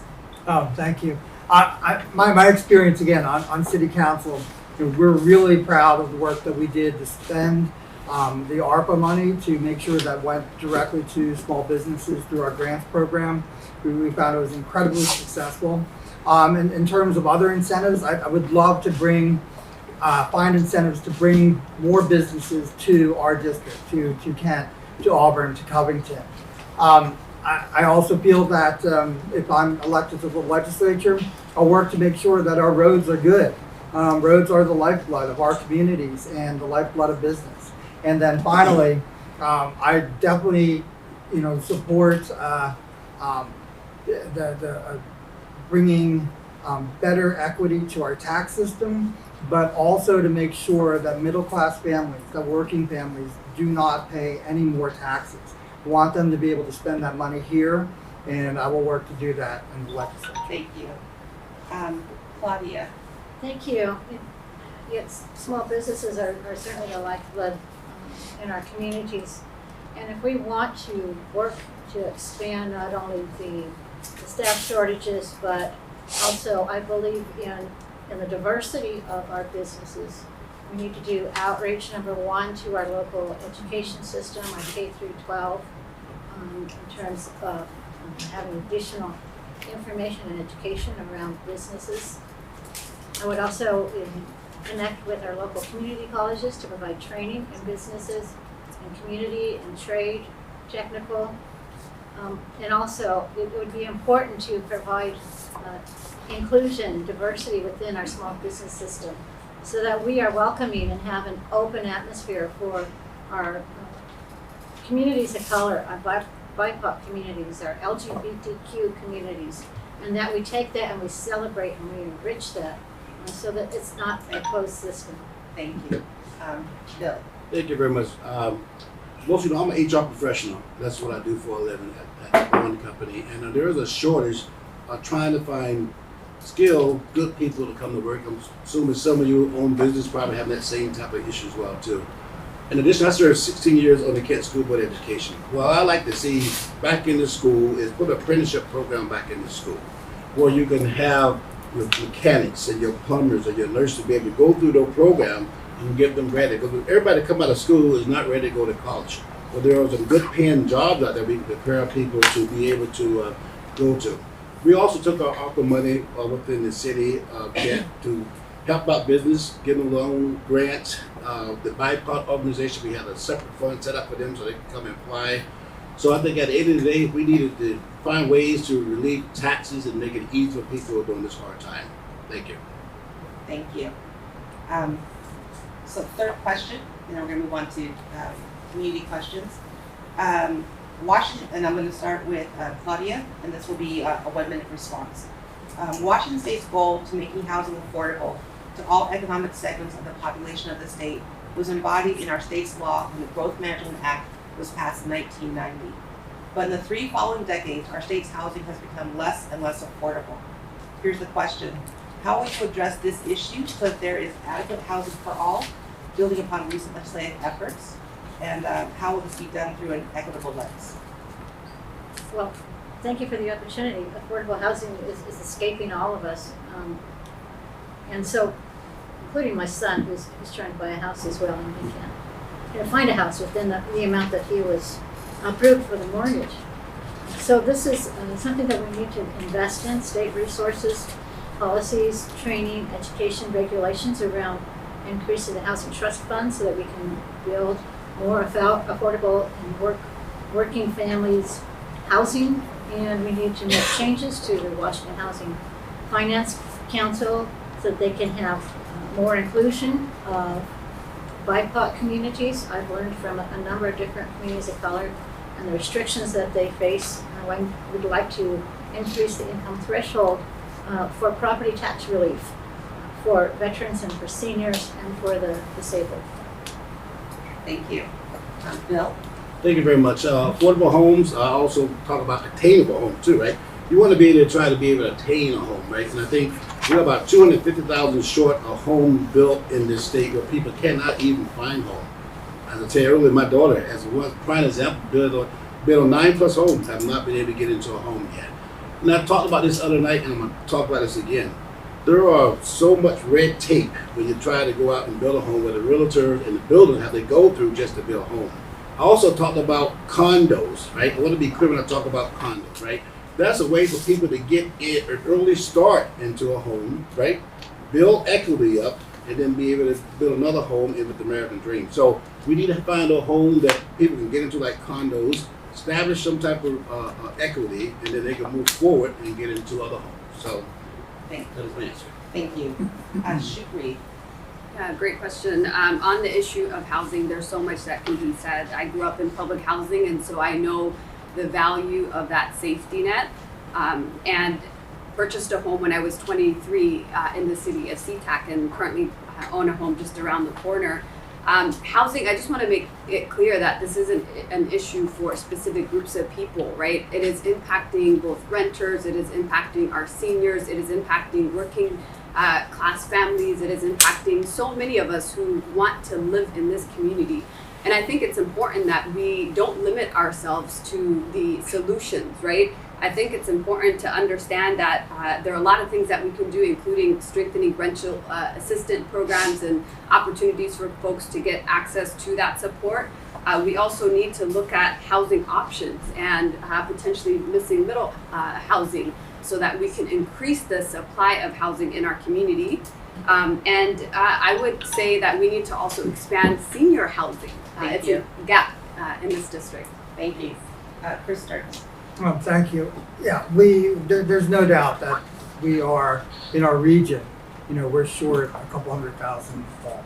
Oh, thank you. My experience again on city council, we're really proud of the work that we did to spend the ARPA money to make sure that went directly to small businesses through our grants program. We found it was incredibly successful. In terms of other incentives, I would love to find incentives to bring more businesses to our district, to Kent, to Auburn, to Covington. I also feel that if I'm elected to the legislature, I'll work to make sure that our roads are good. Roads are the lifeblood of our communities and the lifeblood of business. And then finally, I definitely, support bringing better equity to our tax system, but also to make sure that middle-class families, that working families, do not pay any more taxes. I want them to be able to spend that money here, and I will work to do that in the legislature.
Thank you. Claudia.
Thank you. Yes, small businesses are certainly the lifeblood in our communities. And if we want to work to expand not only the staff shortages, but also I believe in the diversity of our businesses, we need to do outreach, number one, to our local education system, our K through 12, in terms of having additional information and education around businesses. I would also connect with our local community colleges to provide training in businesses, in community, and trade, technical. And also, it would be important to provide inclusion, diversity within our small business system, so that we are welcoming and have an open atmosphere for our communities of color, our BIPOC communities, our LGBTQ communities, and that we take that and we celebrate and we enrich that so that it's not a closed system.
Thank you. Bill.
Thank you very much. Most of you know, I'm an HR professional. That's what I do for a living at one company. And there is a shortage of trying to find skilled, good people to come to work. I'm assuming some of you own business probably have that same type of issue as well too. In addition, I served 16 years on the Kent School Board of Education. Well, I like to see back in the school is put an apprenticeship program back in the school where you can have your mechanics and your plumbers and your nurses be able to go through the program and get them ready. Because everybody come out of school is not ready to go to college. But there are some good paying jobs out there we can prepare people to be able to go to. We also took our ARPA money within the city of Kent to help out business, give them loan grants. The BIPOC organization, we had a separate fund set up for them so they can come and apply. So I think at the end of the day, we needed to find ways to relieve taxes and make it easier for people during this hard time. Thank you.
Thank you. So third question, and then we're going to move on to community questions. Washington, and I'm going to start with Claudia, and this will be a 1-minute response. Washington State's goal to making housing affordable to all economic segments of the population of the state was embodied in our state's law when the Growth Management Act was passed in 1990. But in the 3 following decades, our state's housing has become less and less affordable. Here's the question. How are we to address this issue so that there is adequate housing for all, building upon recent legislative efforts? And how will this be done through an equitable lens?
Well, thank you for the opportunity. Affordable housing is escaping all of us. And so, including my son, who's trying to buy a house as well, and he can't find a house within the amount that he was approved for the mortgage. So this is something that we need to invest in, state resources, policies, training, education, regulations around increasing the housing trust fund so that we can build more affordable and working families housing. And we need to make changes to the Washington Housing Finance Council so that they can have more inclusion of BIPOC communities. I've learned from a number of different communities of color and the restrictions that they face. I would like to increase the income threshold for property tax relief for veterans and for seniors and for the disabled.
Thank you. Bill?
Thank you very much. Affordable homes, I also talk about attainable homes too, right? You want to be able to try to be able to attain a home, right? And I think we're about 250,000 short of home built in this state where people cannot even find home. As I said earlier, my daughter, as one prime example, built on 9+ homes, have not been able to get into a home yet. And I talked about this other night, and I'm going to talk about this again. There are so much red tape when you try to go out and build a home where the realtors and the builders have to go through just to build a home. I also talked about condos, right? I want to be clear when I talk about condos, right? That's a way for people to get an early start into a home, right? Build equity up, and then be able to build another home in with the American dream. So we need to find a home that people can get into, like condos, establish some type of equity, and then they can move forward and get into other homes. So
Thank
that is my answer.
Thank you. Shukri?
Yeah, great question. On the issue of housing, there's so much that can be said. I grew up in public housing, and so I know the value of that safety net. And purchased a home when I was 23 in the city of SeaTac, and currently own a home just around the corner. Housing, I just want to make it clear that this isn't an issue for specific groups of people, right? It is impacting both renters, it is impacting our seniors, it is impacting working class families, it is impacting so many of us who want to live in this community. And I think it's important that we don't limit ourselves to the solutions, right? I think it's important to understand that there are a lot of things that we can do, including strengthening rental assistance programs and opportunities for folks to get access to that support. We also need to look at housing options and potentially missing middle housing so that we can increase the supply of housing in our community. And I would say that we need to also expand senior housing. It's a gap in this district.
Thank you. Chris Stearns?
Well, thank you. Yeah, there's no doubt that we are, in our region, we're short a couple 100,000 homes.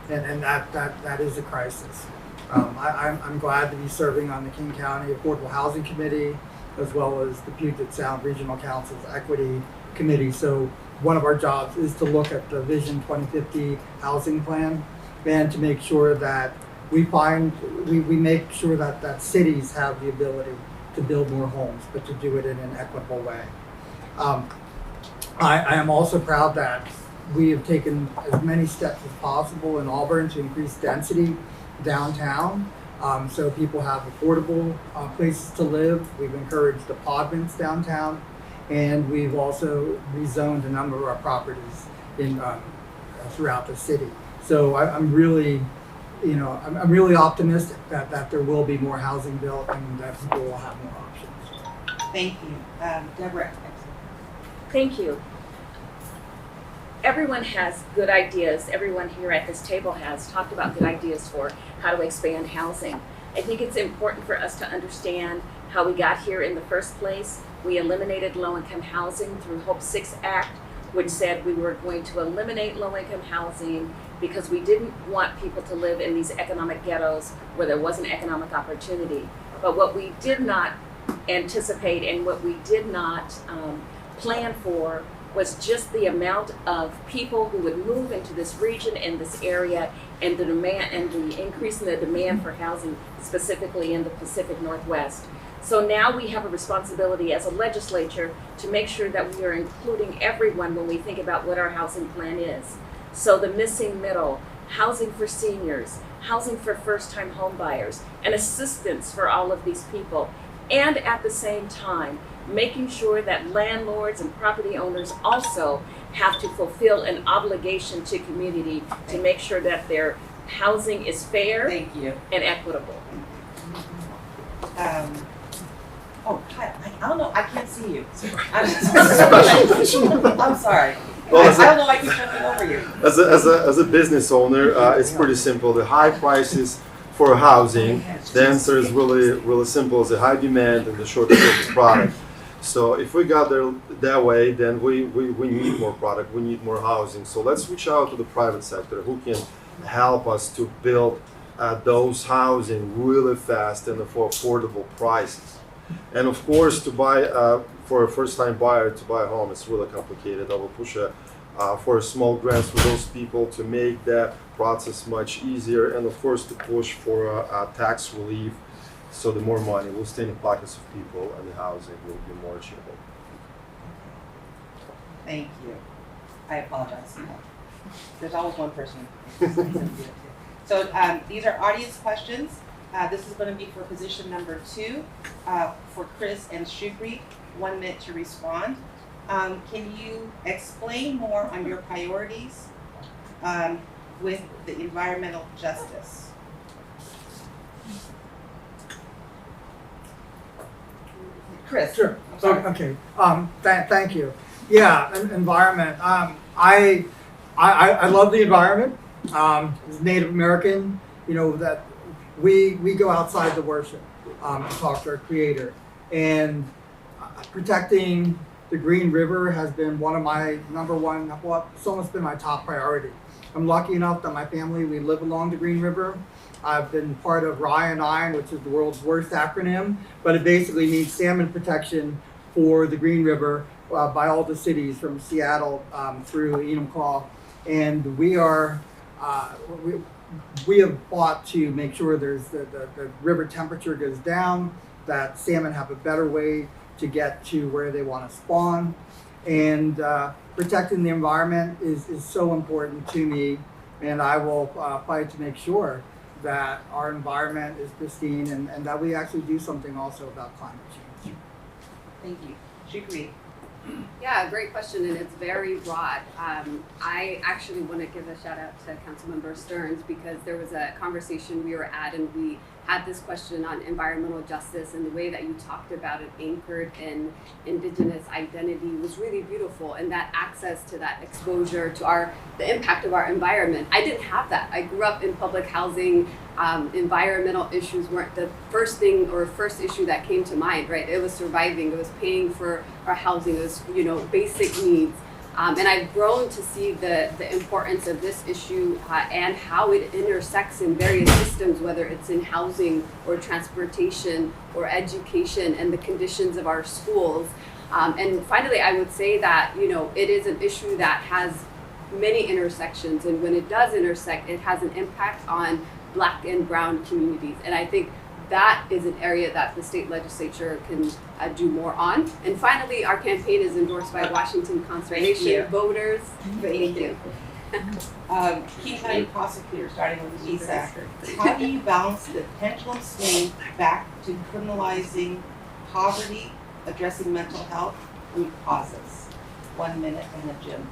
And that is a crisis. I'm glad to be serving on the King County Affordable Housing Committee, as well as the Puget Sound Regional Council's Equity Committee. So one of our jobs is to look at the Vision 2050 housing plan and to make sure that we make sure that cities have the ability to build more homes, but to do it in an equitable way. I am also proud that we have taken as many steps as possible in Auburn to increase density downtown, so people have affordable places to live. We've encouraged apartments downtown, and we've also rezoned a number of our properties in throughout the city. So I'm really optimistic that there will be more housing built and that people will have more options.
Thank you. Deborah?
Thank you. Everyone has good ideas. Everyone here at this table has talked about good ideas for how to expand housing. I think it's important for us to understand how we got here in the first place. We eliminated low-income housing through Hope 6 Act, which said we were going to eliminate low-income housing because we didn't want people to live in these economic ghettos where there wasn't economic opportunity. But what we did not anticipate and what we did not plan for was just the amount of people who would move into this region and this area, and the demand and the increase in the demand for housing, specifically in the Pacific Northwest. So now we have a responsibility as a legislature to make sure that we are including everyone when we think about what our housing plan is. So the missing middle, housing for seniors, housing for first-time home buyers, and assistance for all of these people. And at the same time, making sure that landlords and property owners also have to fulfill an obligation to community to make sure that their housing is fair
Thank you.
and equitable.
Oh, hi, I don't know, I can't see you. I'm sorry.
Well,
I don't know why I keep jumping over you.
As a business owner, it's pretty simple. The high prices for housing, the answer is really simple. It's a high demand and the shortage of the product. So if we got there that way, then we need more product, we need more housing. So let's reach out to the private sector who can help us to build those housing really fast and for affordable prices. And of course, to buy for a first-time buyer to buy a home, it's really complicated. I will push for a small grants for those people to make that process much easier, and of course to push for a tax relief, so the more money will stay in the pockets of people and the housing will be more achievable.
Thank you. I apologize. There's always one person. So these are audience questions. This is going to be for position number 2 for Chris and Shukri. 1 minute to respond. Can you explain more on your priorities with the environmental justice? Chris.
Sure.
I'm sorry.
Okay. Thank you. Yeah, environment. I love the environment. As Native American, that we go outside to worship, talk to our Creator, and protecting the Green River has been one of my it's almost been my top priority. I'm lucky enough that my family, we live along the Green River. I've been part of RIA9, which is the world's worst acronym, but it basically means salmon protection for the Green River by all the cities from Seattle through Enumclaw. And we have fought to make sure there's the river temperature goes down, that salmon have a better way to get to where they want to spawn. And protecting the environment is so important to me, and I will fight to make sure that our environment is pristine and that we actually do something also about climate change.
Thank you. Shukri.
Yeah, great question, and it's very broad. I actually want to give a shout out to Councilmember Stearns because there was a conversation we were at, and we had this question on environmental justice, and the way that you talked about it anchored in Indigenous identity was really beautiful, and that access to that exposure to the impact of our environment. I didn't have that. I grew up in public housing. Environmental issues weren't the first thing or first issue that came to mind, right? It was surviving, it was paying for our housing, it was, basic needs. And I've grown to see the importance of this issue and how it intersects in various systems, whether it's in housing or transportation or education and the conditions of our schools. And finally, I would say that, it is an issue that has many intersections, and when it does intersect, it has an impact on Black and brown communities. And I think that is an area that the state legislature can do more on. And finally, our campaign is endorsed by Washington Conservation voters. Thank you.
King County prosecutor, starting with Lisa. How do you balance the pendulum swing back to criminalizing poverty, addressing mental health, root causes? 1 minute and then Jim.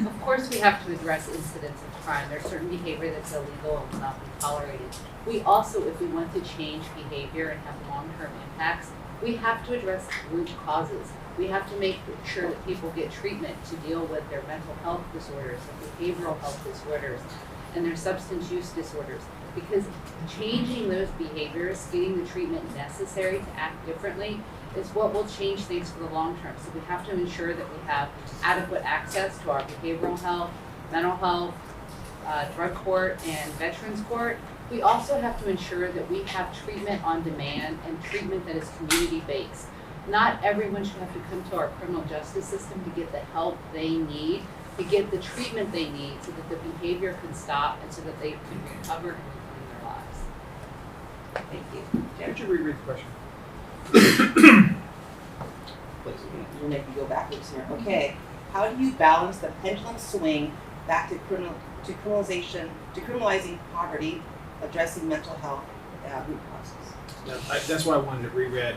Of course, we have to address incidents of crime. There's certain behavior that's illegal and will not be tolerated. We also, if we want to change behavior and have long-term impacts, we have to address root causes. We have to make sure that people get treatment to deal with their mental health disorders, their behavioral health disorders, and their substance use disorders. Because changing those behaviors, getting the treatment necessary to act differently, is what will change things for the long term. So we have to ensure that we have adequate access to our behavioral health, mental health, drug court, and veterans court. We also have to ensure that we have treatment on demand and treatment that is community-based. Not everyone should have to come to our criminal justice system to get the help they need, to get the treatment they need so that the behavior can stop and so that they can recover and reclaim their lives.
Thank you.
Could you reread the question?
We'll make you go backwards here. Okay. How do you balance the pendulum swing back to to criminalizing poverty, addressing mental health root causes.
That's why I wanted it reread.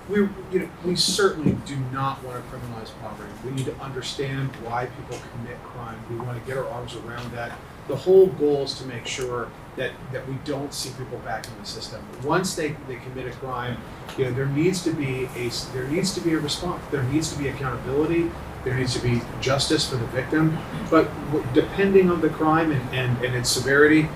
We certainly do not want to criminalize poverty. We need to understand why people commit crime. We want to get our arms around that. The whole goal is to make sure that we don't see people back in the system. Once they commit a crime, there needs to be a response. There needs to be accountability. There needs to be justice for the victim. But depending on the crime and its severity,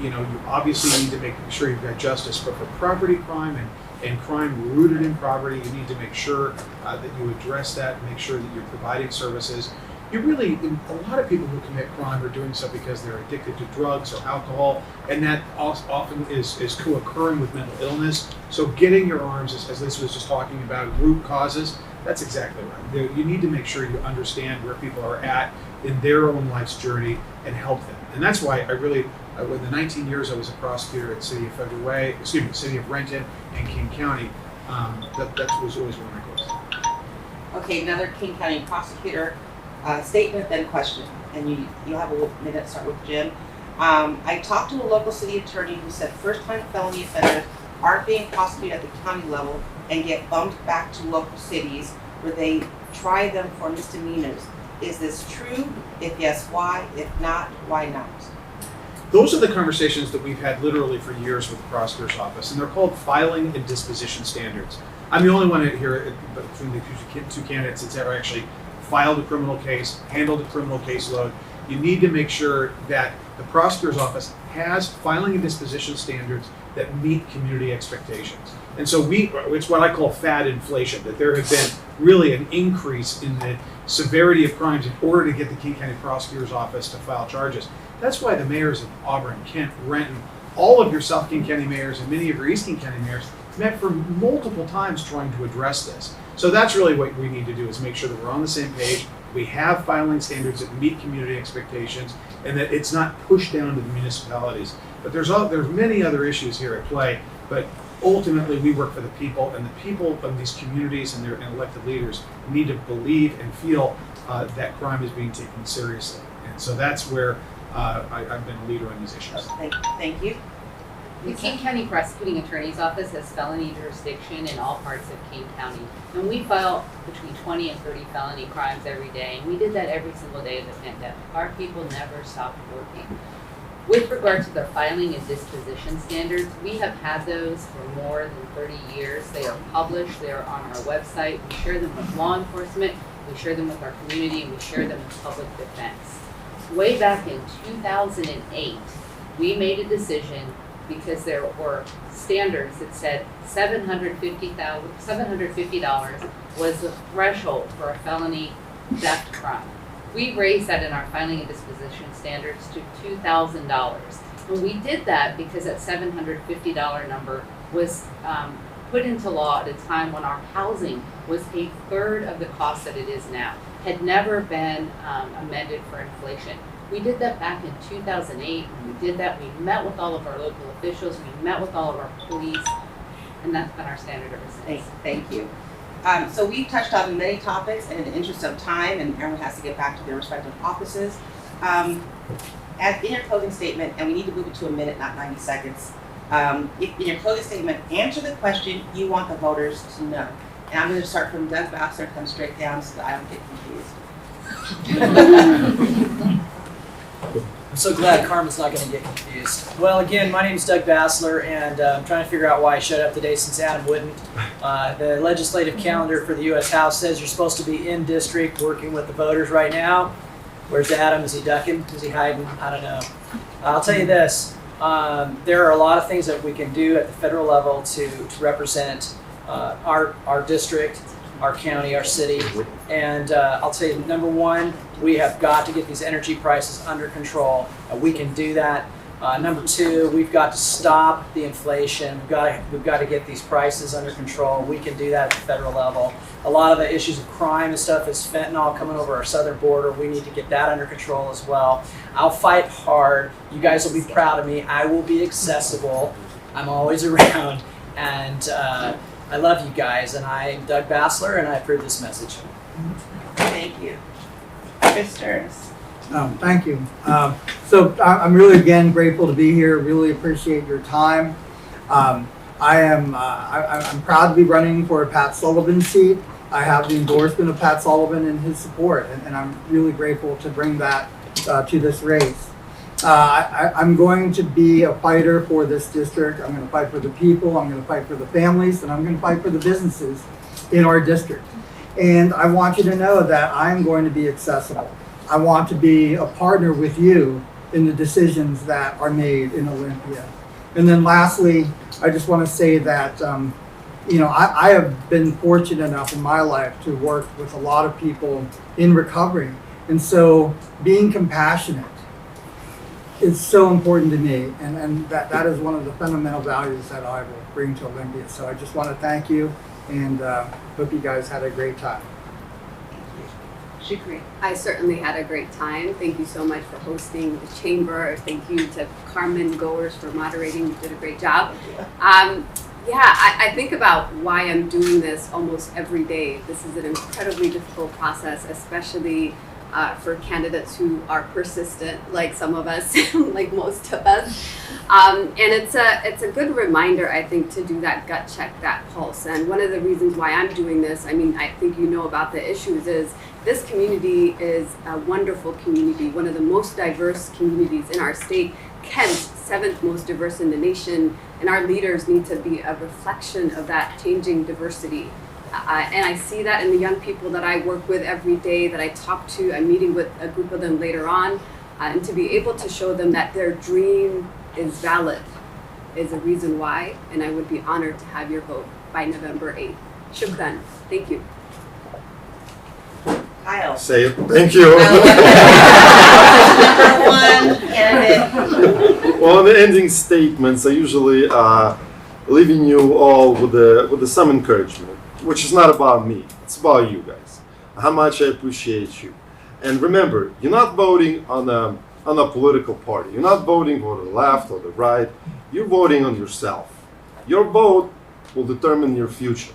you obviously need to make sure you've got justice. But for property crime and crime rooted in poverty, you need to make sure that you address that, make sure that you're providing services. A lot of people who commit crime are doing so because they're addicted to drugs or alcohol, and that often is co-occurring with mental illness. So getting your arms, as Lisa was just talking about, root causes, that's exactly right. You need to make sure you understand where people are at in their own life's journey and help them. And that's why with the 19 years I was a prosecutor at City of Renton and King County, that was always one of my goals.
Okay, another King County prosecutor statement, then question. And you'll have a minute to start with Jim. I talked to a local city attorney who said first-time felony offenders aren't being prosecuted at the county level and get bumped back to local cities where they try them for misdemeanors. Is this true? If yes, why? If not, why not?
Those are the conversations that we've had literally for years with the prosecutor's office, and they're called filing and disposition standards. I'm the only one here between the two candidates that's ever actually filed a criminal case, handled a criminal caseload. You need to make sure that the prosecutor's office has filing and disposition standards that meet community expectations. And so it's what I call fad inflation, that there have been really an increase in the severity of crimes in order to get the King County Prosecutor's Office to file charges. That's why the mayors of Auburn, Kent, Renton, all of your South King County mayors and many of your East King County mayors met for multiple times trying to address this. So that's really what we need to do, is make sure that we're on the same page, we have filing standards that meet community expectations, and that it's not pushed down to the municipalities. But there's many other issues here at play, but ultimately we work for the people, and the people of these communities and their elected leaders need to believe and feel that crime is being taken seriously. And so that's where I've been a leader on these issues.
Thank you.
The King County Prosecuting Attorney's Office has felony jurisdiction in all parts of King County. And we file between 20 and 30 felony crimes every day. And we did that every single day of the pandemic. Our people never stopped working. With regard to the filing and disposition standards, we have had those for more than 30 years. They are published, they are on our website. We share them with law enforcement, we share them with our community, and we share them with public defense. Way back in 2008, we made a decision because there were standards that said $750 was the threshold for a felony theft crime. We raised that in our filing and disposition standards to $2,000. And we did that because that $750 number was put into law at a time when our housing was a third of the cost that it is now, had never been amended for inflation. We did that back in 2008. When we did that, we met with all of our local officials, we met with all of our police, and that's been our standard ever since.
Thank you. So we've touched on many topics, and in the interest of time, and everyone has to get back to their respective offices. In your closing statement, and we need to move it to a minute, not 90 seconds. In your closing statement, answer the question you want the voters to know. And I'm going to start from Doug Bassler and come straight down so that I don't get confused.
I'm so glad Carmen's not going to get confused. Well, again, my name is Doug Bassler, and I'm trying to figure out why I showed up today since Adam wouldn't. The legislative calendar for the U.S. House says you're supposed to be in district working with the voters right now. Where's Adam? Is he ducking? Is he hiding? I don't know. I'll tell you this. There are a lot of things that we can do at the federal level to represent our district, our county, our city. And I'll tell you, number one, we have got to get these energy prices under control. We can do that. Number two, we've got to stop the inflation. We've got to get these prices under control. We can do that at the federal level. A lot of the issues of crime and stuff is fentanyl coming over our southern border. We need to get that under control as well. I'll fight hard. You guys will be proud of me. I will be accessible. I'm always around. And I love you guys. And I'm Doug Bassler, and I approve this message.
Thank you. Ms. Stearns.
Thank you. I'm really again grateful to be here. Really appreciate your time. I'm proud to be running for a Pat Sullivan seat. I have the endorsement of Pat Sullivan and his support, and I'm really grateful to bring that to this race. I'm going to be a fighter for this district. I'm going to fight for the people. I'm going to fight for the families, and I'm going to fight for the businesses in our district. And I want you to know that I'm going to be accessible. I want to be a partner with you in the decisions that are made in Olympia. And then lastly, I just want to say that, I have been fortunate enough in my life to work with a lot of people in recovery. And so being compassionate is so important to me. And that is one of the fundamental values that I will bring to Olympia. So I just want to thank you and hope you guys had a great time.
Shukri.
I certainly had a great time. Thank you so much for hosting the chamber. Thank you to Carmen Goers for moderating. You did a great job. I think about why I'm doing this almost every day. This is an incredibly difficult process, especially for candidates who are persistent, like some of us, like most of us. And it's a good reminder, I think, to do that gut check, that pulse. And one of the reasons why I'm doing this, I think you know about the issues, is this community is a wonderful community, one of the most diverse communities in our state. Kent, 7th most diverse in the nation, and our leaders need to be a reflection of that changing diversity. And I see that in the young people that I work with every day, that I talk to. I'm meeting with a group of them later on, and to be able to show them that their dream is valid is a reason why, and I would be honored to have your vote by November 8th. Shukran. Thank you.
Kyle. Say it. Thank you.
Number one candidate.
Well, in the ending statements, I usually leaving you all with some encouragement, which is not about me. It's about you guys. How much I appreciate you. And remember, you're not voting on a political party. You're not voting for the left or the right. You're voting on yourself. Your vote will determine your future.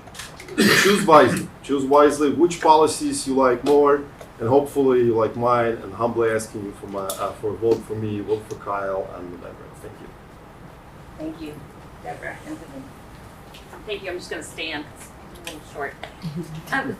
Choose wisely. Choose wisely which policies you like more, and hopefully you like mine. And humbly asking you for a vote for me, vote for Kyle and November. Thank you.
Thank you, Deborah. Anthony.
Thank you. I'm just going to stand. I'm a little short.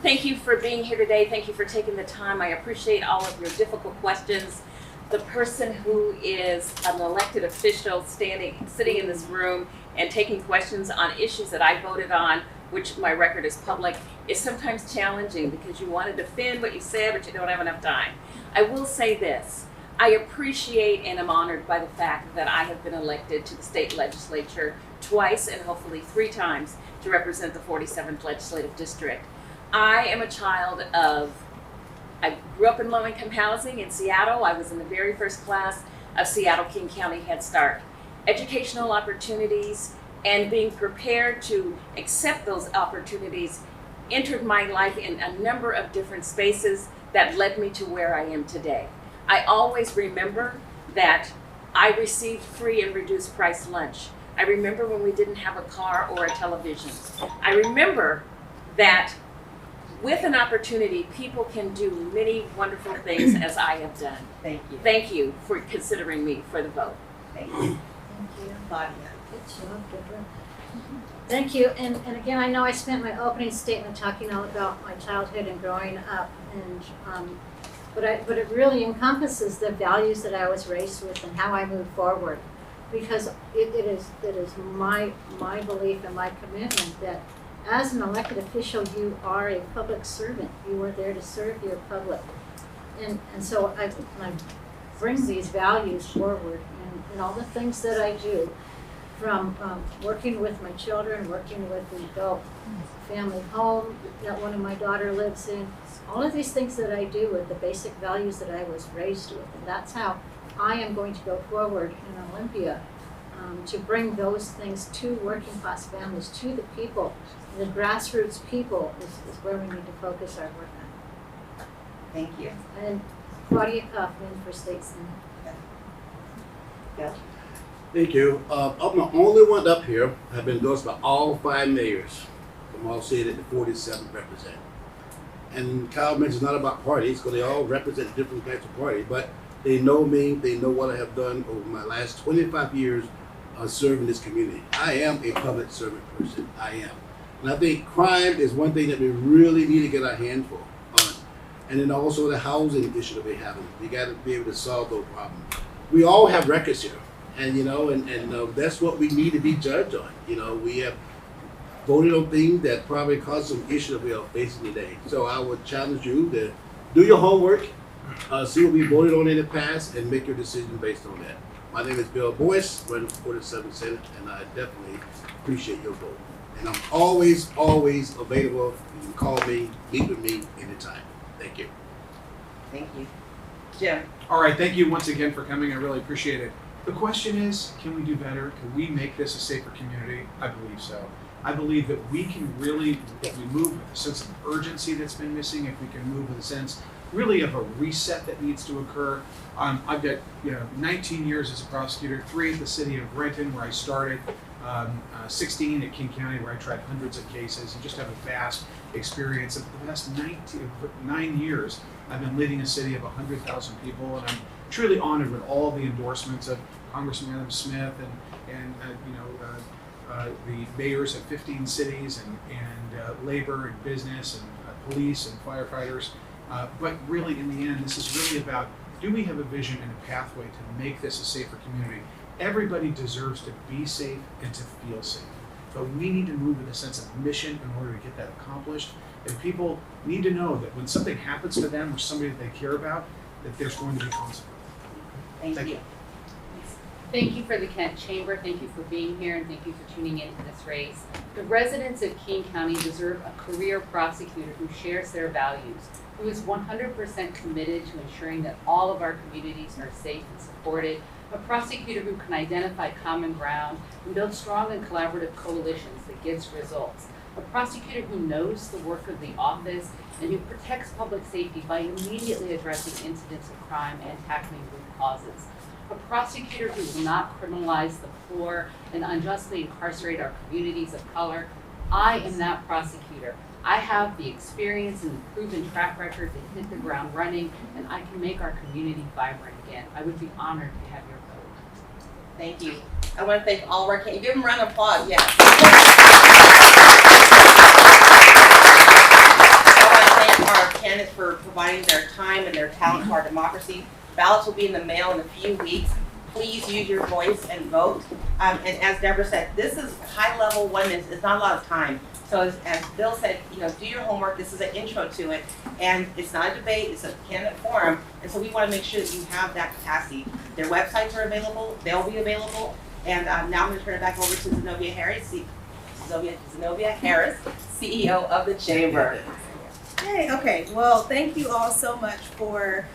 Thank you for being here today. Thank you for taking the time. I appreciate all of your difficult questions. The person who is an elected official sitting in this room and taking questions on issues that I voted on, which my record is public, is sometimes challenging because you want to defend what you said, but you don't have enough time. I will say this. I appreciate and am honored by the fact that I have been elected to the state legislature twice and hopefully 3 times to represent the 47th legislative district. I am a child I grew up in low-income housing in Seattle. I was in the very first class of Seattle King County Head Start. Educational opportunities and being prepared to accept those opportunities entered my life in a number of different spaces that led me to where I am today. I always remember that I received free and reduced price lunch. I remember when we didn't have a car or a television. I remember that with an opportunity, people can do many wonderful things as I have done.
Thank you.
Thank you for considering me for the vote.
Thank you.
Thank you.
Claudia.
Good job, Deborah. Thank you. And again, I know I spent my opening statement talking all about my childhood and growing up, and but it really encompasses the values that I was raised with and how I move forward, because it is my belief and my commitment that as an elected official, you are a public servant. You are there to serve your public, and so I bring these values forward in all the things that I do. From working with my children, working with the adult family home that one of my daughter lives in, all of these things that I do are the basic values that I was raised with, and that's how I am going to go forward in Olympia, to bring those things to working class families, to the people. The grassroots people is where we need to focus our work on.
Thank you.
And Claudia Kaufman for State Senate.
Bill.
Thank you. I'm the only one up here. I've been endorsed by all 5 mayors from all states that the 47 represent. And Kyle mentioned not about parties, because they all represent different types of parties, but They know me. They know what I have done over my last 25 years serving this community. I am a public servant person. I am. And I think crime is one thing that we really need to get our hand for on. And then also the housing issue that we're having. We got to be able to solve those problems. We all have records here. And, that's what we need to be judged on. We have voted on things that probably cause some issue that we are facing today. So I would challenge you to do your homework, see what we voted on in the past, and make your decision based on that. My name is Bill Boyce, running for 47th Senate, and I definitely appreciate your vote. And I'm always available. You can call me, meet with me anytime. Thank you.
Thank you. Jim?
All right, thank you once again for coming. I really appreciate it. The question is, can we do better? Can we make this a safer community? I believe so. I believe that we can really, if we move with a sense of urgency that's been missing, if we can move with a sense really of a reset that needs to occur. I've got 19 years as a prosecutor, 3 at the city of Renton where I started, 16 at King County where I tried hundreds of cases, and just have a vast experience. Of the past 9 years, I've been leading a city of 100,000 people, and I'm truly honored with all the endorsements of Congressman Adam Smith and the mayors of 15 cities and labor and business and police and firefighters. But really, in the end, this is really about, do we have a vision and a pathway to make this a safer community? Everybody deserves to be safe and to feel safe. But we need to move with a sense of mission in order to get that accomplished. And people need to know that when something happens to them or somebody that they care about, that there's going to be consequences.
Thank you.
Thank you for the Kent Chamber. Thank you for being here, and thank you for tuning into this race. The residents of King County deserve a career prosecutor who shares their values, who is 100% committed to ensuring that all of our communities are safe and supported, a prosecutor who can identify common ground and build strong and collaborative coalitions that gives results, a prosecutor who knows the work of the office and who protects public safety by immediately addressing incidents of crime and tackling root causes, a prosecutor who will not criminalize the poor and unjustly incarcerate our communities of color. I am that prosecutor. I have the experience and the proven track record to hit the ground running, and I can make our community vibrant again. I would be honored to have your vote.
Thank you. I want to thank all of our candidates. Give them a round of applause. Yes. I want to thank our candidates for providing their time and their talent to our democracy. Ballots will be in the mail in a few weeks. Please use your voice and vote. And as Deborah said, this is high-level one. It's not a lot of time. So as Bill said, do your homework. This is an intro to it. And it's not a debate. It's a candidate forum. And so we want to make sure that you have that capacity. Their websites are available. They'll be available. And now I'm going to turn it back over to Zenobia Harris, CEO of the Chamber.
Hey, okay. Well, thank you all so much for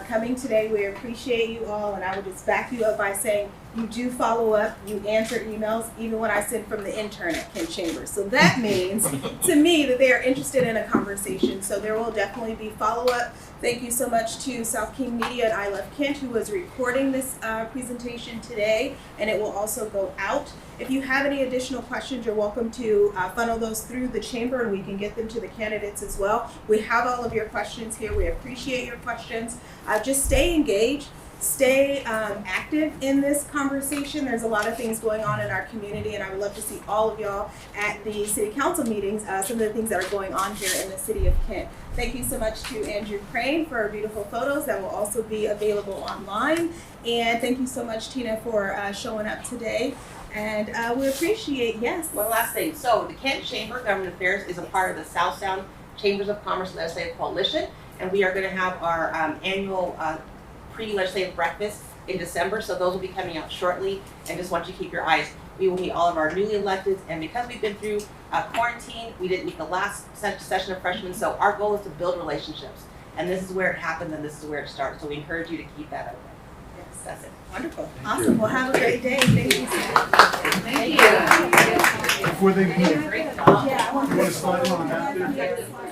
coming today. We appreciate you all, and I would just back you up by saying you do follow up, you answer emails, even when I send from the intern at Kent Chamber. So that means to me that they are interested in a conversation. So there will definitely be follow-up. Thank you so much to South King Media and I Love Kent, who was recording this presentation today, and it will also go out. If you have any additional questions, you're welcome to funnel those through the chamber, and we can get them to the candidates as well. We have all of your questions here. We appreciate your questions. Just stay engaged. Stay active in this conversation. There's a lot of things going on in our community, and I would love to see all of y'all at the city council meetings, some of the things that are going on here in the city of Kent. Thank you so much to Andrew Crane for our beautiful photos that will also be available online. And thank you so much, Tina, for showing up today. And we appreciate, yes.
One last thing. So the Kent Chamber of Government Affairs is a part of the South Sound Chambers of Commerce Legislative Coalition, and we are going to have our annual pre-legislative breakfast in December, so those will be coming out shortly, and just want you to keep your eyes. We will meet all of our newly electeds, and because we've been through quarantine, we didn't meet the last session of freshmen, so our goal is to build relationships, and this is where it happens and this is where it starts, so we encourage you to keep that open. Yes, that's it.
Wonderful. Awesome. Well, have a great day. Thank you.
Thank you.
Before they move,
Yeah, I want
you want to slide in on that?